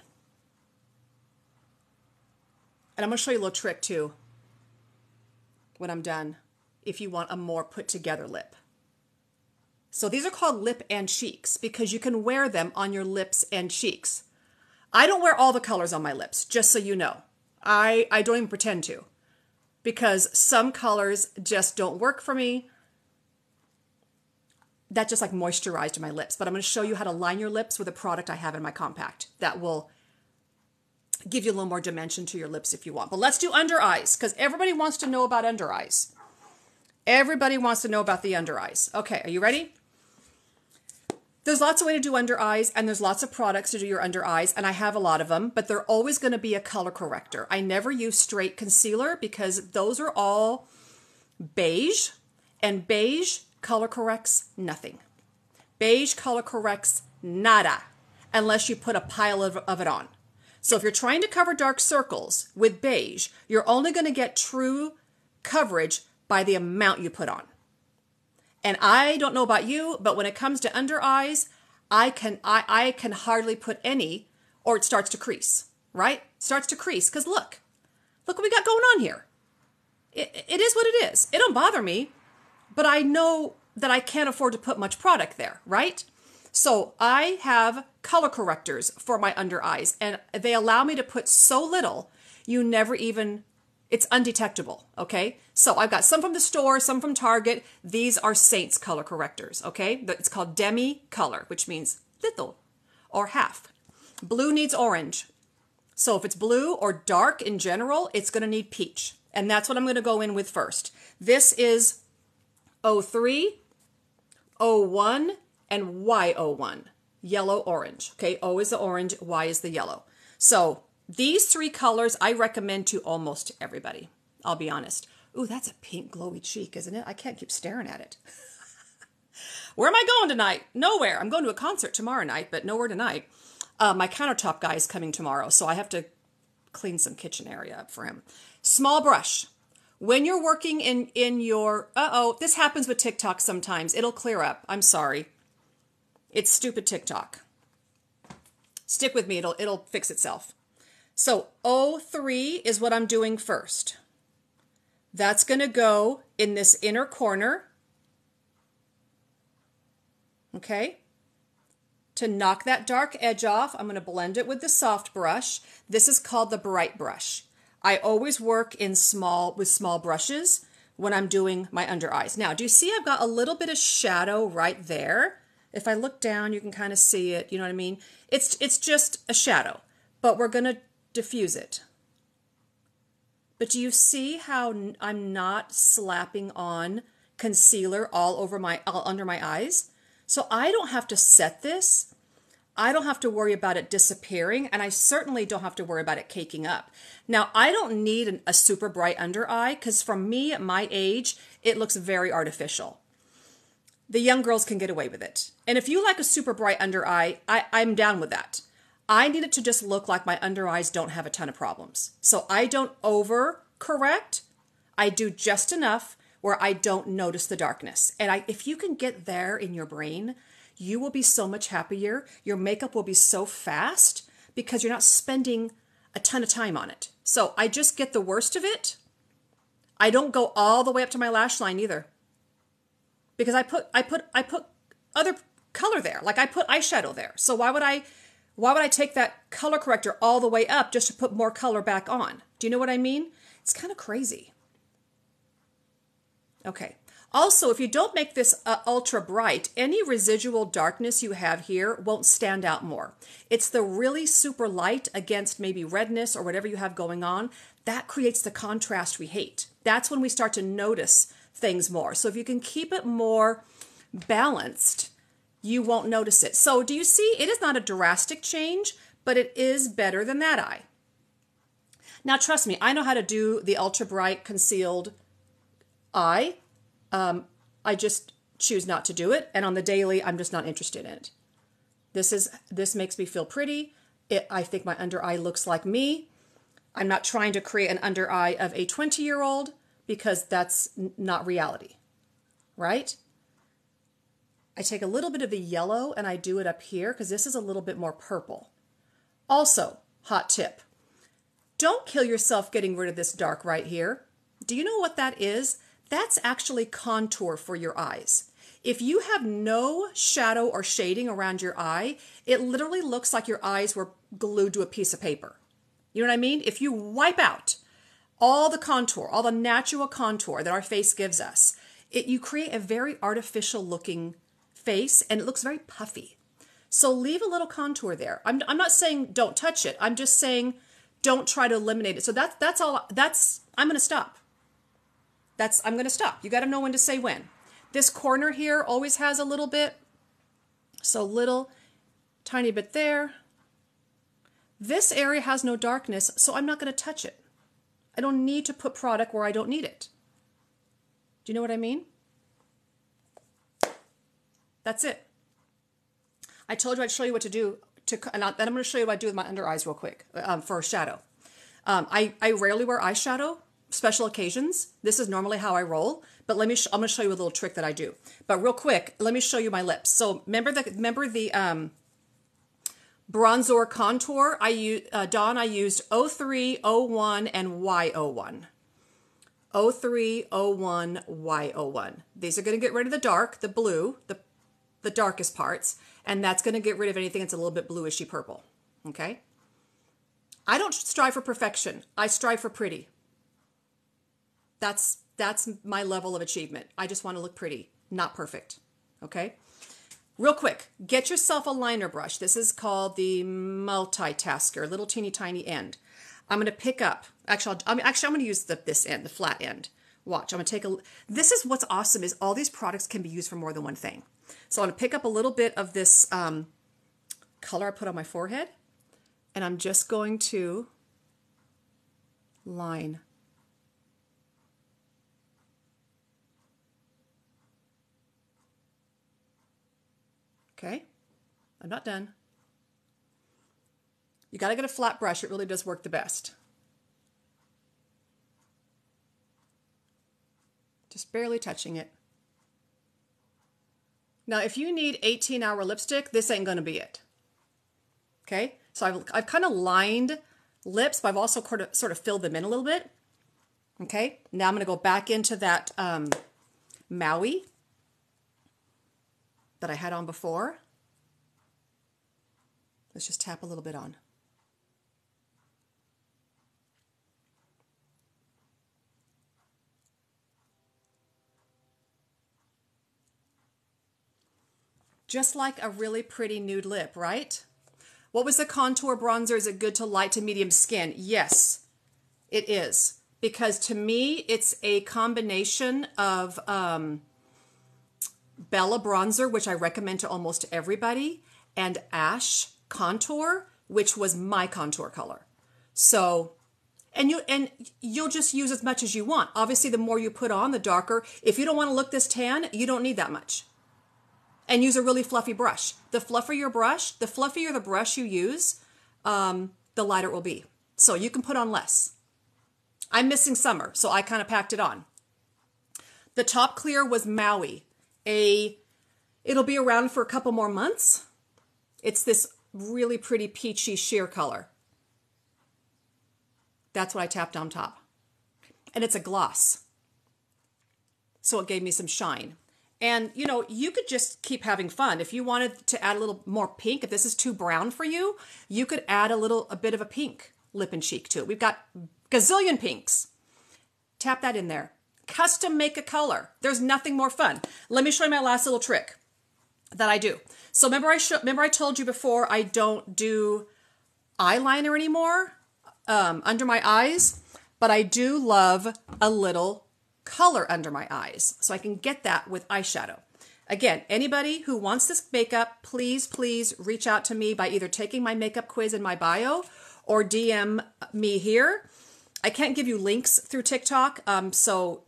And I'm going to show you a little trick too when I'm done if you want a more put together lip. So these are called lip and cheeks because you can wear them on your lips and cheeks. I don't wear all the colors on my lips, just so you know. I don't even pretend to because some colors just don't work for me. That just like moisturized my lips. But I'm going to show you how to line your lips with a product I have in my compact that will give you a little more dimension to your lips if you want. But let's do under eyes because everybody wants to know about under eyes. Everybody wants to know about the under eyes. Okay, are you ready? There's lots of ways to do under eyes, and there's lots of products to do your under eyes, and I have a lot of them, but they're always going to be a color corrector. I never use straight concealer because those are all beige, and beige color corrects nothing. Beige color corrects nada, unless you put a pile of it on. So if you're trying to cover dark circles with beige, you're only going to get true coverage by the amount you put on. And I don't know about you, but when it comes to under eyes, I can hardly put any, or it starts to crease, right? Starts to crease, because look what we got going on here. It is what it is. It don't bother me, but I know that I can't afford to put much product there, right? So I have color correctors for my under eyes, and they allow me to put so little, you never even, it's undetectable, okay? So I've got some from the store, some from Target. These are Saints color correctors, okay? It's called demi color, which means little or half. Blue needs orange. So if it's blue or dark in general, it's going to need peach. And that's what I'm going to go in with first. This is 03, 01, and Y01. Yellow, orange, okay? O is the orange, Y is the yellow. So these three colors I recommend to almost everybody. I'll be honest. Ooh, that's a pink glowy cheek, isn't it? I can't keep staring at it. Where am I going tonight? Nowhere. I'm going to a concert tomorrow night, but nowhere tonight. My countertop guy is coming tomorrow, so I have to clean some kitchen area up for him. Small brush. When you're working in your... this happens with TikTok sometimes. It'll clear up. I'm sorry. It's stupid TikTok. Stick with me. It'll fix itself. So 03 is what I'm doing first. That's going to go in this inner corner. Okay. To knock that dark edge off, I'm going to blend it with the soft brush. This is called the bright brush. I always work with small brushes when I'm doing my under eyes. Now, do you see I've got a little bit of shadow right there? If I look down, you can kind of see it. You know what I mean? It's just a shadow, but we're going to diffuse it. But do you see how I'm not slapping on concealer all under my eyes? So I don't have to set this. I don't have to worry about it disappearing, and I certainly don't have to worry about it caking up. Now, I don't need a super bright under eye because for me at my age, it looks very artificial. The young girls can get away with it. And if you like a super bright under eye, I'm down with that. I need it to just look like my under eyes don't have a ton of problems. So I don't overcorrect. I do just enough where I don't notice the darkness. And if you can get there in your brain, you will be so much happier. Your makeup will be so fast because you're not spending a ton of time on it. So I just get the worst of it. I don't go all the way up to my lash line either. Because I put other color there. Like I put eyeshadow there. So why would I take that color corrector all the way up just to put more color back on? Do you know what I mean? It's kind of crazy. Okay. Also, if you don't make this ultra bright, any residual darkness you have here won't stand out more. It's the really super light against maybe redness or whatever you have going on. That creates the contrast we hate. That's when we start to notice things more. So if you can keep it more balanced, you won't notice it. So do you see? It is not a drastic change, but it is better than that eye. Now, trust me, I know how to do the ultra bright concealed eye. I just choose not to do it. And on the daily, I'm just not interested in it. This makes me feel pretty. I think my under eye looks like me. I'm not trying to create an under eye of a 20-year-old because that's not reality, right? I take a little bit of the yellow and I do it up here because this is a little bit more purple. Also, hot tip, don't kill yourself getting rid of this dark right here. Do you know what that is? That's actually contour for your eyes. If you have no shadow or shading around your eye, it literally looks like your eyes were glued to a piece of paper. You know what I mean? If you wipe out all the contour, all the natural contour that our face gives us, you create a very artificial looking face and it looks very puffy. So leave a little contour there. I'm not saying don't touch it. I'm just saying don't try to eliminate it. So that's all. I'm going to stop. I'm going to stop. You got to know when to say when. This corner here always has a little bit. So little, tiny bit there. This area has no darkness, so I'm not going to touch it. I don't need to put product where I don't need it. Do you know what I mean? That's it. I told you I'd show you what to do, and then I'm going to show you what I do with my under eyes real quick for a shadow. I rarely wear eyeshadow, special occasions. This is normally how I roll, but I'm going to show you a little trick that I do. But real quick, let me show you my lips. So remember the bronzer contour? I used 03, 01, and Y01. 03, 01, Y01. These are going to get rid of the dark, the blue, the darkest parts, and that's going to get rid of anything that's a little bit bluishy purple. Okay? I don't strive for perfection. I strive for pretty. That's my level of achievement. I just want to look pretty, not perfect. Okay? Real quick, get yourself a liner brush. This is called the multitasker, little teeny tiny end. I'm going to pick up, I'm going to use this end, the flat end. Watch, I'm going to take this is what's awesome is all these products can be used for more than one thing. So I'm going to pick up a little bit of this color I put on my forehead, and I'm just going to line. Okay, I'm not done. You got to get a flat brush. It really does work the best. Just barely touching it. Now, if you need 18-hour lipstick, this ain't going to be it. Okay, so I've kind of lined lips, but I've also sort of filled them in a little bit. Okay, now I'm going to go back into that Maui that I had on before. Let's just tap a little bit on. Just like a really pretty nude lip, right? What was the contour bronzer? Is it good to light to medium skin? Yes, it is. Because to me, it's a combination of Bella bronzer, which I recommend to almost everybody, and Ash contour, which was my contour color. So, and you'll just use as much as you want. Obviously, the more you put on, the darker. If you don't want to look this tan, you don't need that much. And use a really fluffy brush. The fluffier the brush you use, the lighter it will be. So you can put on less. I'm missing summer, so I kind of packed it on. The top clear was Maui. It'll be around for a couple more months. It's this really pretty peachy sheer color. That's what I tapped on top. And it's a gloss. So it gave me some shine. And, you know, you could just keep having fun. If you wanted to add a little more pink, if this is too brown for you, you could add a bit of a pink lip and cheek to it. We've got gazillion pinks. Tap that in there. Custom make a color. There's nothing more fun. Let me show you my last little trick that I do. So remember I told you before I don't do eyeliner anymore under my eyes, but I do love a little color under my eyes, so I can get that with eyeshadow. Again, anybody who wants this makeup, please reach out to me by either taking my makeup quiz in my bio or DM me here. I can't give you links through TikTok, so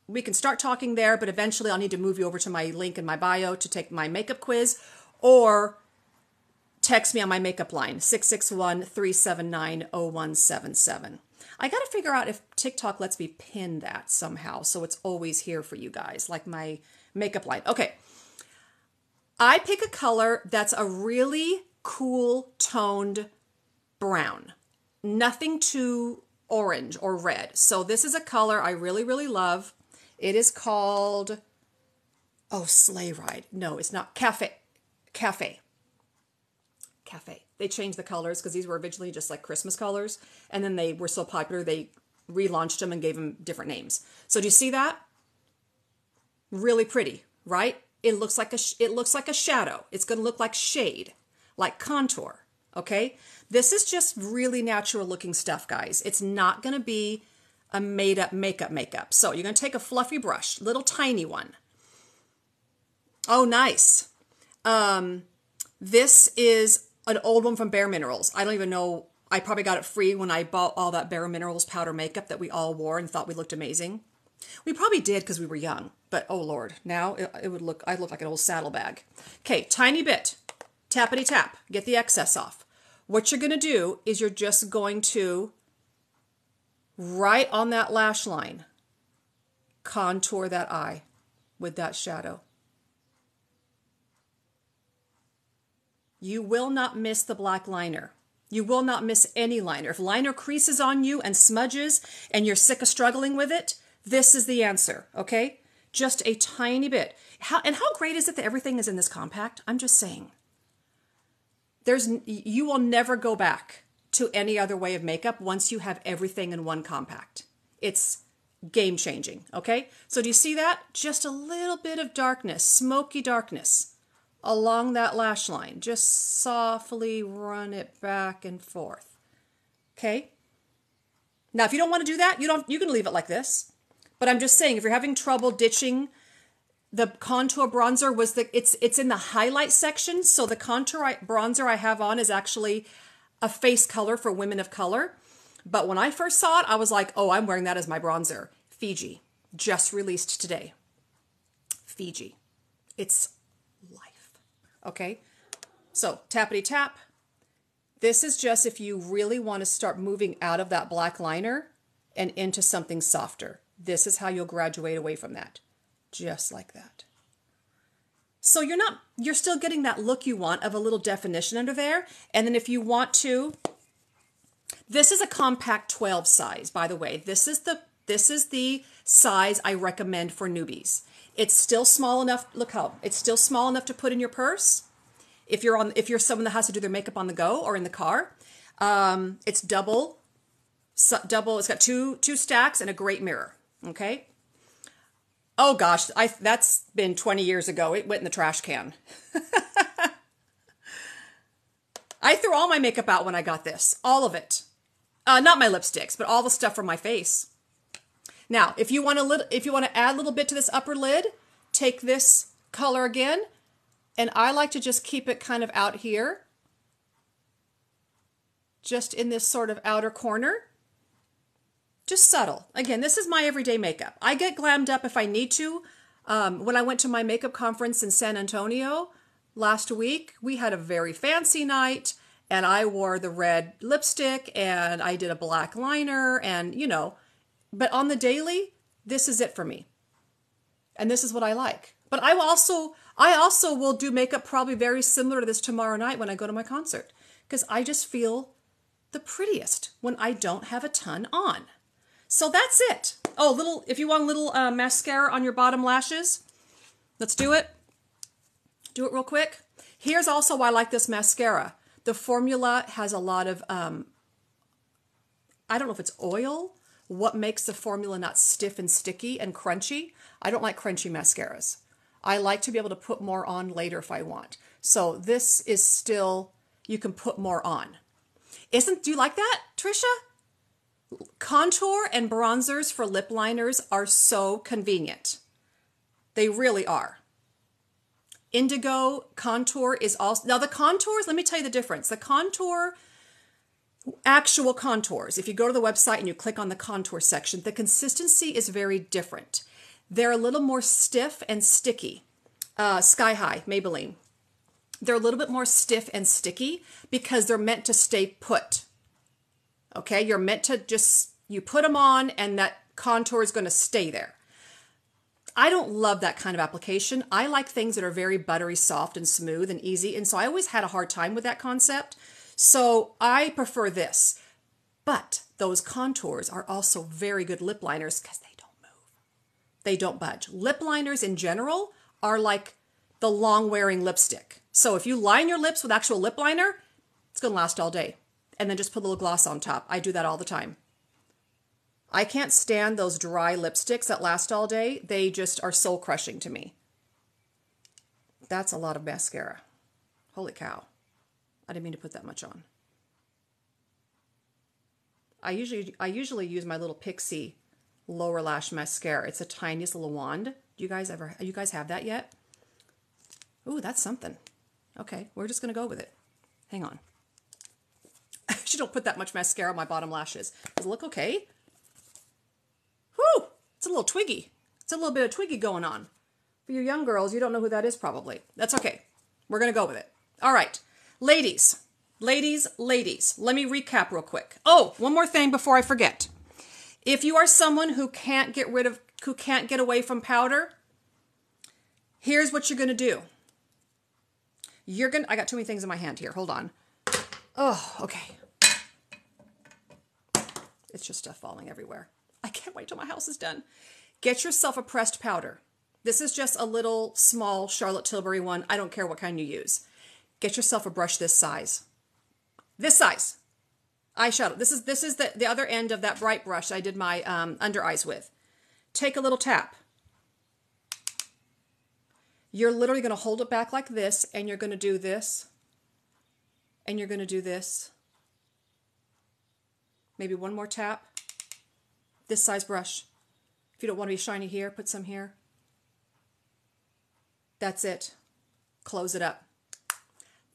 we can start talking there, but eventually I'll need to move you over to my link in my bio to take my makeup quiz, or text me on my makeup line, 661-379-0177. I got to figure out if TikTok lets me pin that somehow, so it's always here for you guys, like my makeup line. Okay. I pick a color that's a really cool toned brown. Nothing too orange or red. So this is a color I really, really love. It is called, Sleigh Ride. No, it's not. Cafe. They changed the colors because these were originally just like Christmas colors. And then they were so popular, they relaunched them and gave them different names. So do you see that? Really pretty, right? It looks like a shadow. It's going to look like shade, like contour. Okay. This is just really natural looking stuff, guys. It's not going to be a made up makeup. So you're going to take a fluffy brush, little tiny one. Oh, nice. This is an old one from Bare Minerals. I don't even know. I probably got it free when I bought all that Bare Minerals powder makeup that we all wore and thought we looked amazing. We probably did because we were young, but oh Lord, now I'd look like an old saddlebag. Okay, tiny bit, tappity tap, get the excess off. What you're going to do is you're just going to, right on that lash line, contour that eye with that shadow. You will not miss the black liner. You will not miss any liner. If liner creases on you and smudges and you're sick of struggling with it, this is the answer, okay? Just a tiny bit. How great is it that everything is in this compact? I'm just saying. You will never go back to any other way of makeup once you have everything in one compact. It's game changing, okay? So do you see that? Just a little bit of darkness, smoky darkness along that lash line. Just softly run it back and forth, okay? Now, if you don't want to do that, you can leave it like this. But I'm just saying, if you're having trouble ditching the contour bronzer, it's in the highlight section. So the contour bronzer I have on is actually a face color for women of color. But when I first saw it, I was like, oh, I'm wearing that as my bronzer. Fiji, just released today. Fiji, it's life. Okay, so tappity tap. This is just if you really want to start moving out of that black liner and into something softer. This is how you'll graduate away from that. Just like that. So you're still getting that look you want of a little definition under there. And then if you want to, this is a compact 12 size, by the way. This is the size I recommend for newbies. It's still small enough. Look how it's still small enough to put in your purse. If you're someone that has to do their makeup on the go or in the car, it's double. It's got two stacks and a great mirror. Okay. Oh gosh, that's been 20 years ago. It went in the trash can. I threw all my makeup out when I got this, all of it. Not my lipsticks, but all the stuff from my face. Now, if you want to add a little bit to this upper lid, take this color again, and I like to just keep it kind of out here, just in this sort of outer corner. Just subtle. Again, this is my everyday makeup. I get glammed up if I need to. When I went to my makeup conference in San Antonio last week, we had a very fancy night, and I wore the red lipstick, and I did a black liner, and but on the daily, this is it for me. And this is what I like. But I also will do makeup probably very similar to this tomorrow night when I go to my concert, because I just feel the prettiest when I don't have a ton on. So that's it. Oh, if you want a little mascara on your bottom lashes, let's do it. Do it real quick. Here's also why I like this mascara. The formula has a lot of, I don't know if it's oil. What makes the formula not stiff and sticky and crunchy? I don't like crunchy mascaras. I like to be able to put more on later if I want. So this is still, you can put more on. Do you like that, Trisha? Contour and bronzers for lip liners are so convenient. They really are. Indigo contour is also, now the contours, let me tell you the difference. The contour, actual contours, if you go to the website and you click on the contour section, the consistency is very different. They're a little more stiff and sticky. Sky High, Maybelline. They're a little bit more stiff and sticky because they're meant to stay put. Okay, you're meant to just, you put them on and that contour is going to stay there. I don't love that kind of application. I like things that are very buttery, soft, and smooth and easy. And so I always had a hard time with that concept. So I prefer this. But those contours are also very good lip liners because they don't move. They don't budge. Lip liners in general are like the long-wearing lipstick. So if you line your lips with actual lip liner, it's going to last all day. And then just put a little gloss on top. I do that all the time. I can't stand those dry lipsticks that last all day. They just are soul crushing to me. That's a lot of mascara. Holy cow. I didn't mean to put that much on. I usually use my little Pixie lower lash mascara. It's the tiniest little wand. Do you guys have that yet? Ooh, that's something. Okay, we're just going to go with it. Hang on. I actually don't put that much mascara on my bottom lashes. Does it look okay? Whew! It's a little twiggy. It's a little bit of twiggy going on. For you young girls, you don't know who that is probably. That's okay. We're going to go with it. All right. Ladies. Ladies. Let me recap real quick. Oh, one more thing before I forget. If you are someone who can't get away from powder, here's what you're going to do. I got too many things in my hand here. Hold on. Oh, okay. It's just stuff falling everywhere. I can't wait till my house is done. Get yourself a pressed powder. This is just a little small Charlotte Tilbury one. I don't care what kind you use. Get yourself a brush this size. This size. Eyeshadow. This is the other end of that bright brush I did my under eyes with. Take a little tap. You're literally going to hold it back like this, and you're going to do this, and you're going to do this. Maybe one more tap. This size brush. If you don't want to be shiny here, put some here. That's it. Close it up.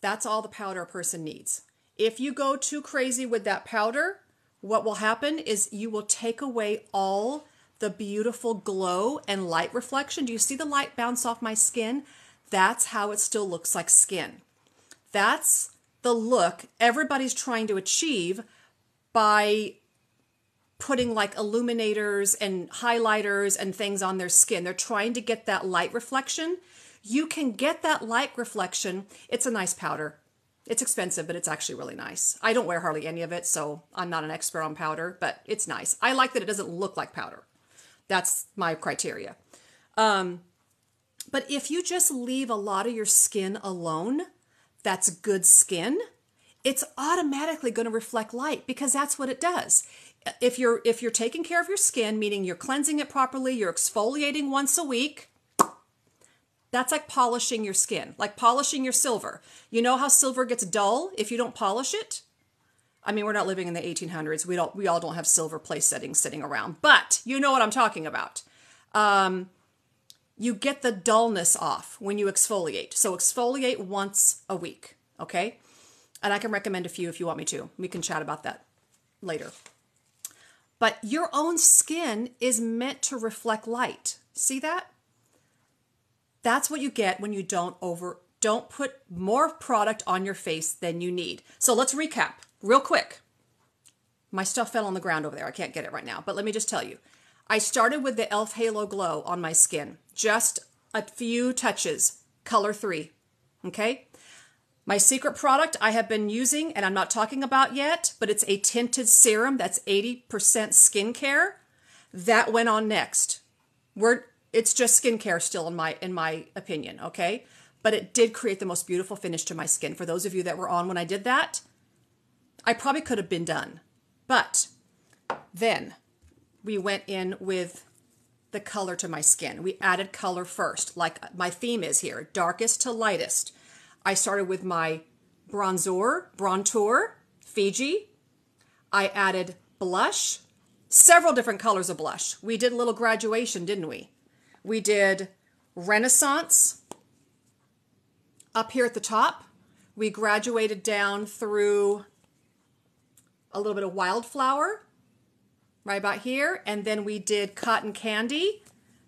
That's all the powder a person needs. If you go too crazy with that powder, what will happen is you will take away all the beautiful glow and light reflection. Do you see the light bounce off my skin? That's how it still looks like skin. That's the look everybody's trying to achieve by putting like illuminators and highlighters and things on their skin. They're trying to get that light reflection. You can get that light reflection. It's a nice powder. It's expensive, but it's actually really nice. I don't wear hardly any of it, so I'm not an expert on powder, but it's nice. I like that it doesn't look like powder. That's my criteria. But if you just leave a lot of your skin alone, that's good skin, it's automatically going to reflect light because that's what it does. If you're taking care of your skin, meaning you're cleansing it properly, you're exfoliating once a week, that's like polishing your skin, like polishing your silver. You know how silver gets dull if you don't polish it? I mean, we're not living in the 1800s. We all don't have silver place settings sitting around, but you know what I'm talking about. You get the dullness off when you exfoliate. So exfoliate once a week, okay? And I can recommend a few if you want me to. We can chat about that later. But your own skin is meant to reflect light. See that? That's what you get when you don't put more product on your face than you need. So let's recap real quick. My stuff fell on the ground over there. I can't get it right now, but let me just tell you. I started with the e.l.f. Halo Glow on my skin. Just a few touches, color 3, okay? My secret product I have been using, and I'm not talking about yet, but it's a tinted serum that's 80% skincare. That went on next. It's just skincare still in my opinion, okay? But it did create the most beautiful finish to my skin. For those of you that were on when I did that, I probably could have been done. But then we went in with the color to my skin. We added color first, like my theme is here, darkest to lightest. I started with my bronzer, Fiji. I added blush, several different colors of blush. We did a little graduation, didn't we? We did Renaissance up here at the top. We graduated down through a little bit of Wildflower right about here. And then we did Cotton Candy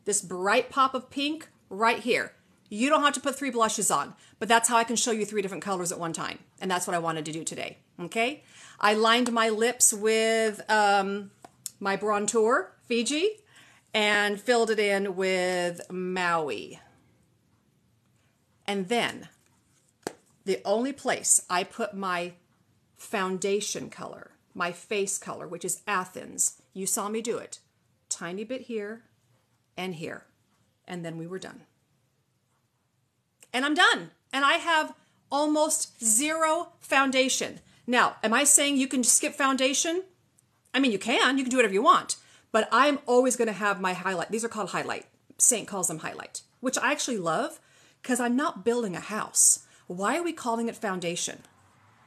this bright pop of pink right here. You don't have to put 3 blushes on, but that's how I can show you 3 different colors at one time. And that's what I wanted to do today, okay? I lined my lips with my Bronzer, Fiji, and filled it in with Maui. And then the only place I put my foundation color, my face color, which is Athens, you saw me do it. Tiny bit here and here. And then we were done. And I'm done. And I have almost 0 foundation. Now, am I saying you can skip foundation? I mean, you can do whatever you want, but I'm always going to have my highlight. These are called highlight. Saint calls them highlight, which I actually love because I'm not building a house. Why are we calling it foundation?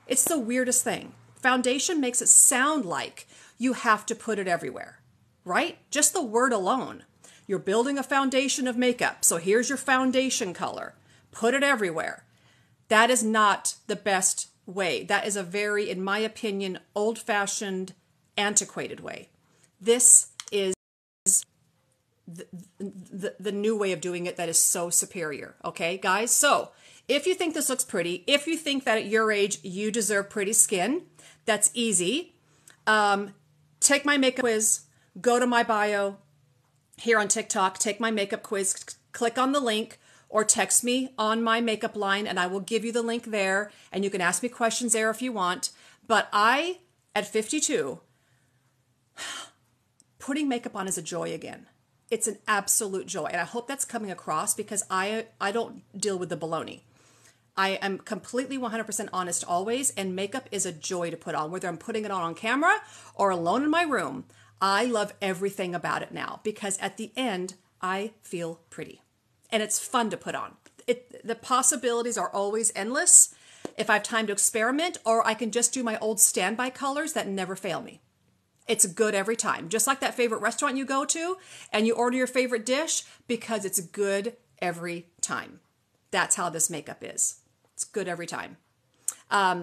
It's the weirdest thing. Foundation makes it sound like you have to put it everywhere, right? Just the word alone. You're building a foundation of makeup. So here's your foundation color. Put it everywhere. That is not the best way. That is a very, in my opinion, old-fashioned, antiquated way. This is the new way of doing it that is so superior. Okay, guys? So if you think this looks pretty, if you think that at your age you deserve pretty skin, that's easy. Take my makeup quiz. Go to my bio here on TikTok. Take my makeup quiz. Click on the link. Or text me on my makeup line and I will give you the link there and you can ask me questions there if you want. But I, at 52, putting makeup on is a joy again. It's an absolute joy. And I hope that's coming across because I don't deal with the baloney. I am completely 100% honest always, and makeup is a joy to put on, whether I'm putting it on camera or alone in my room. I love everything about it now because at the end, I feel pretty. And it's fun to put on. The possibilities are always endless if I have time to experiment, or I can just do my old standby colors that never fail me. It's good every time. Just like that favorite restaurant you go to and you order your favorite dish because it's good every time. That's how this makeup is. It's good every time.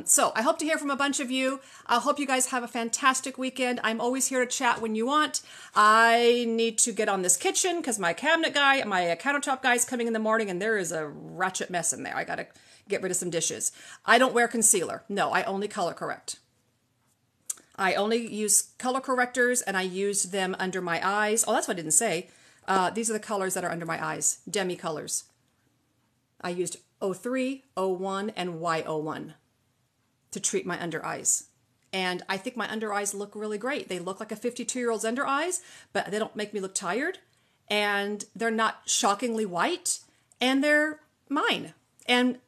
So I hope to hear from a bunch of you. I hope you guys have a fantastic weekend. I'm always here to chat when you want. I need to get on this kitchen because my countertop guy is coming in the morning and there is a ratchet mess in there. I got to get rid of some dishes. I don't wear concealer. No, I only color correct. I only use color correctors and I use them under my eyes. Oh, that's what I didn't say. These are the colors that are under my eyes. Demi colors. I used 03, 01, and Y01. To treat my under eyes. And I think my under eyes look really great. They look like a 52-year-old's under eyes, but they don't make me look tired. And they're not shockingly white. And they're mine. And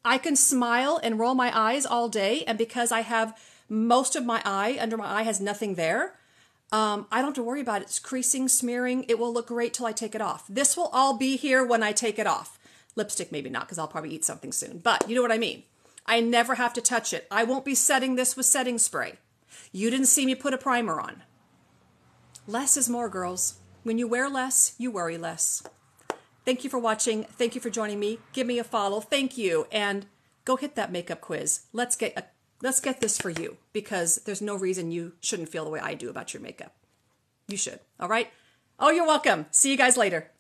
I can smile and roll my eyes all day. And because I have most of my eye, under my eye has nothing there, I don't have to worry about it. It's creasing, smearing. It will look great till I take it off. This will all be here when I take it off. Lipstick maybe not because I'll probably eat something soon. But you know what I mean. I never have to touch it. I won't be setting this with setting spray. You didn't see me put a primer on. Less is more, girls. When you wear less, you worry less. Thank you for watching. Thank you for joining me. Give me a follow. Thank you. And go hit that makeup quiz. Let's get this for you because there's no reason you shouldn't feel the way I do about your makeup. You should. All right? Oh, you're welcome. See you guys later.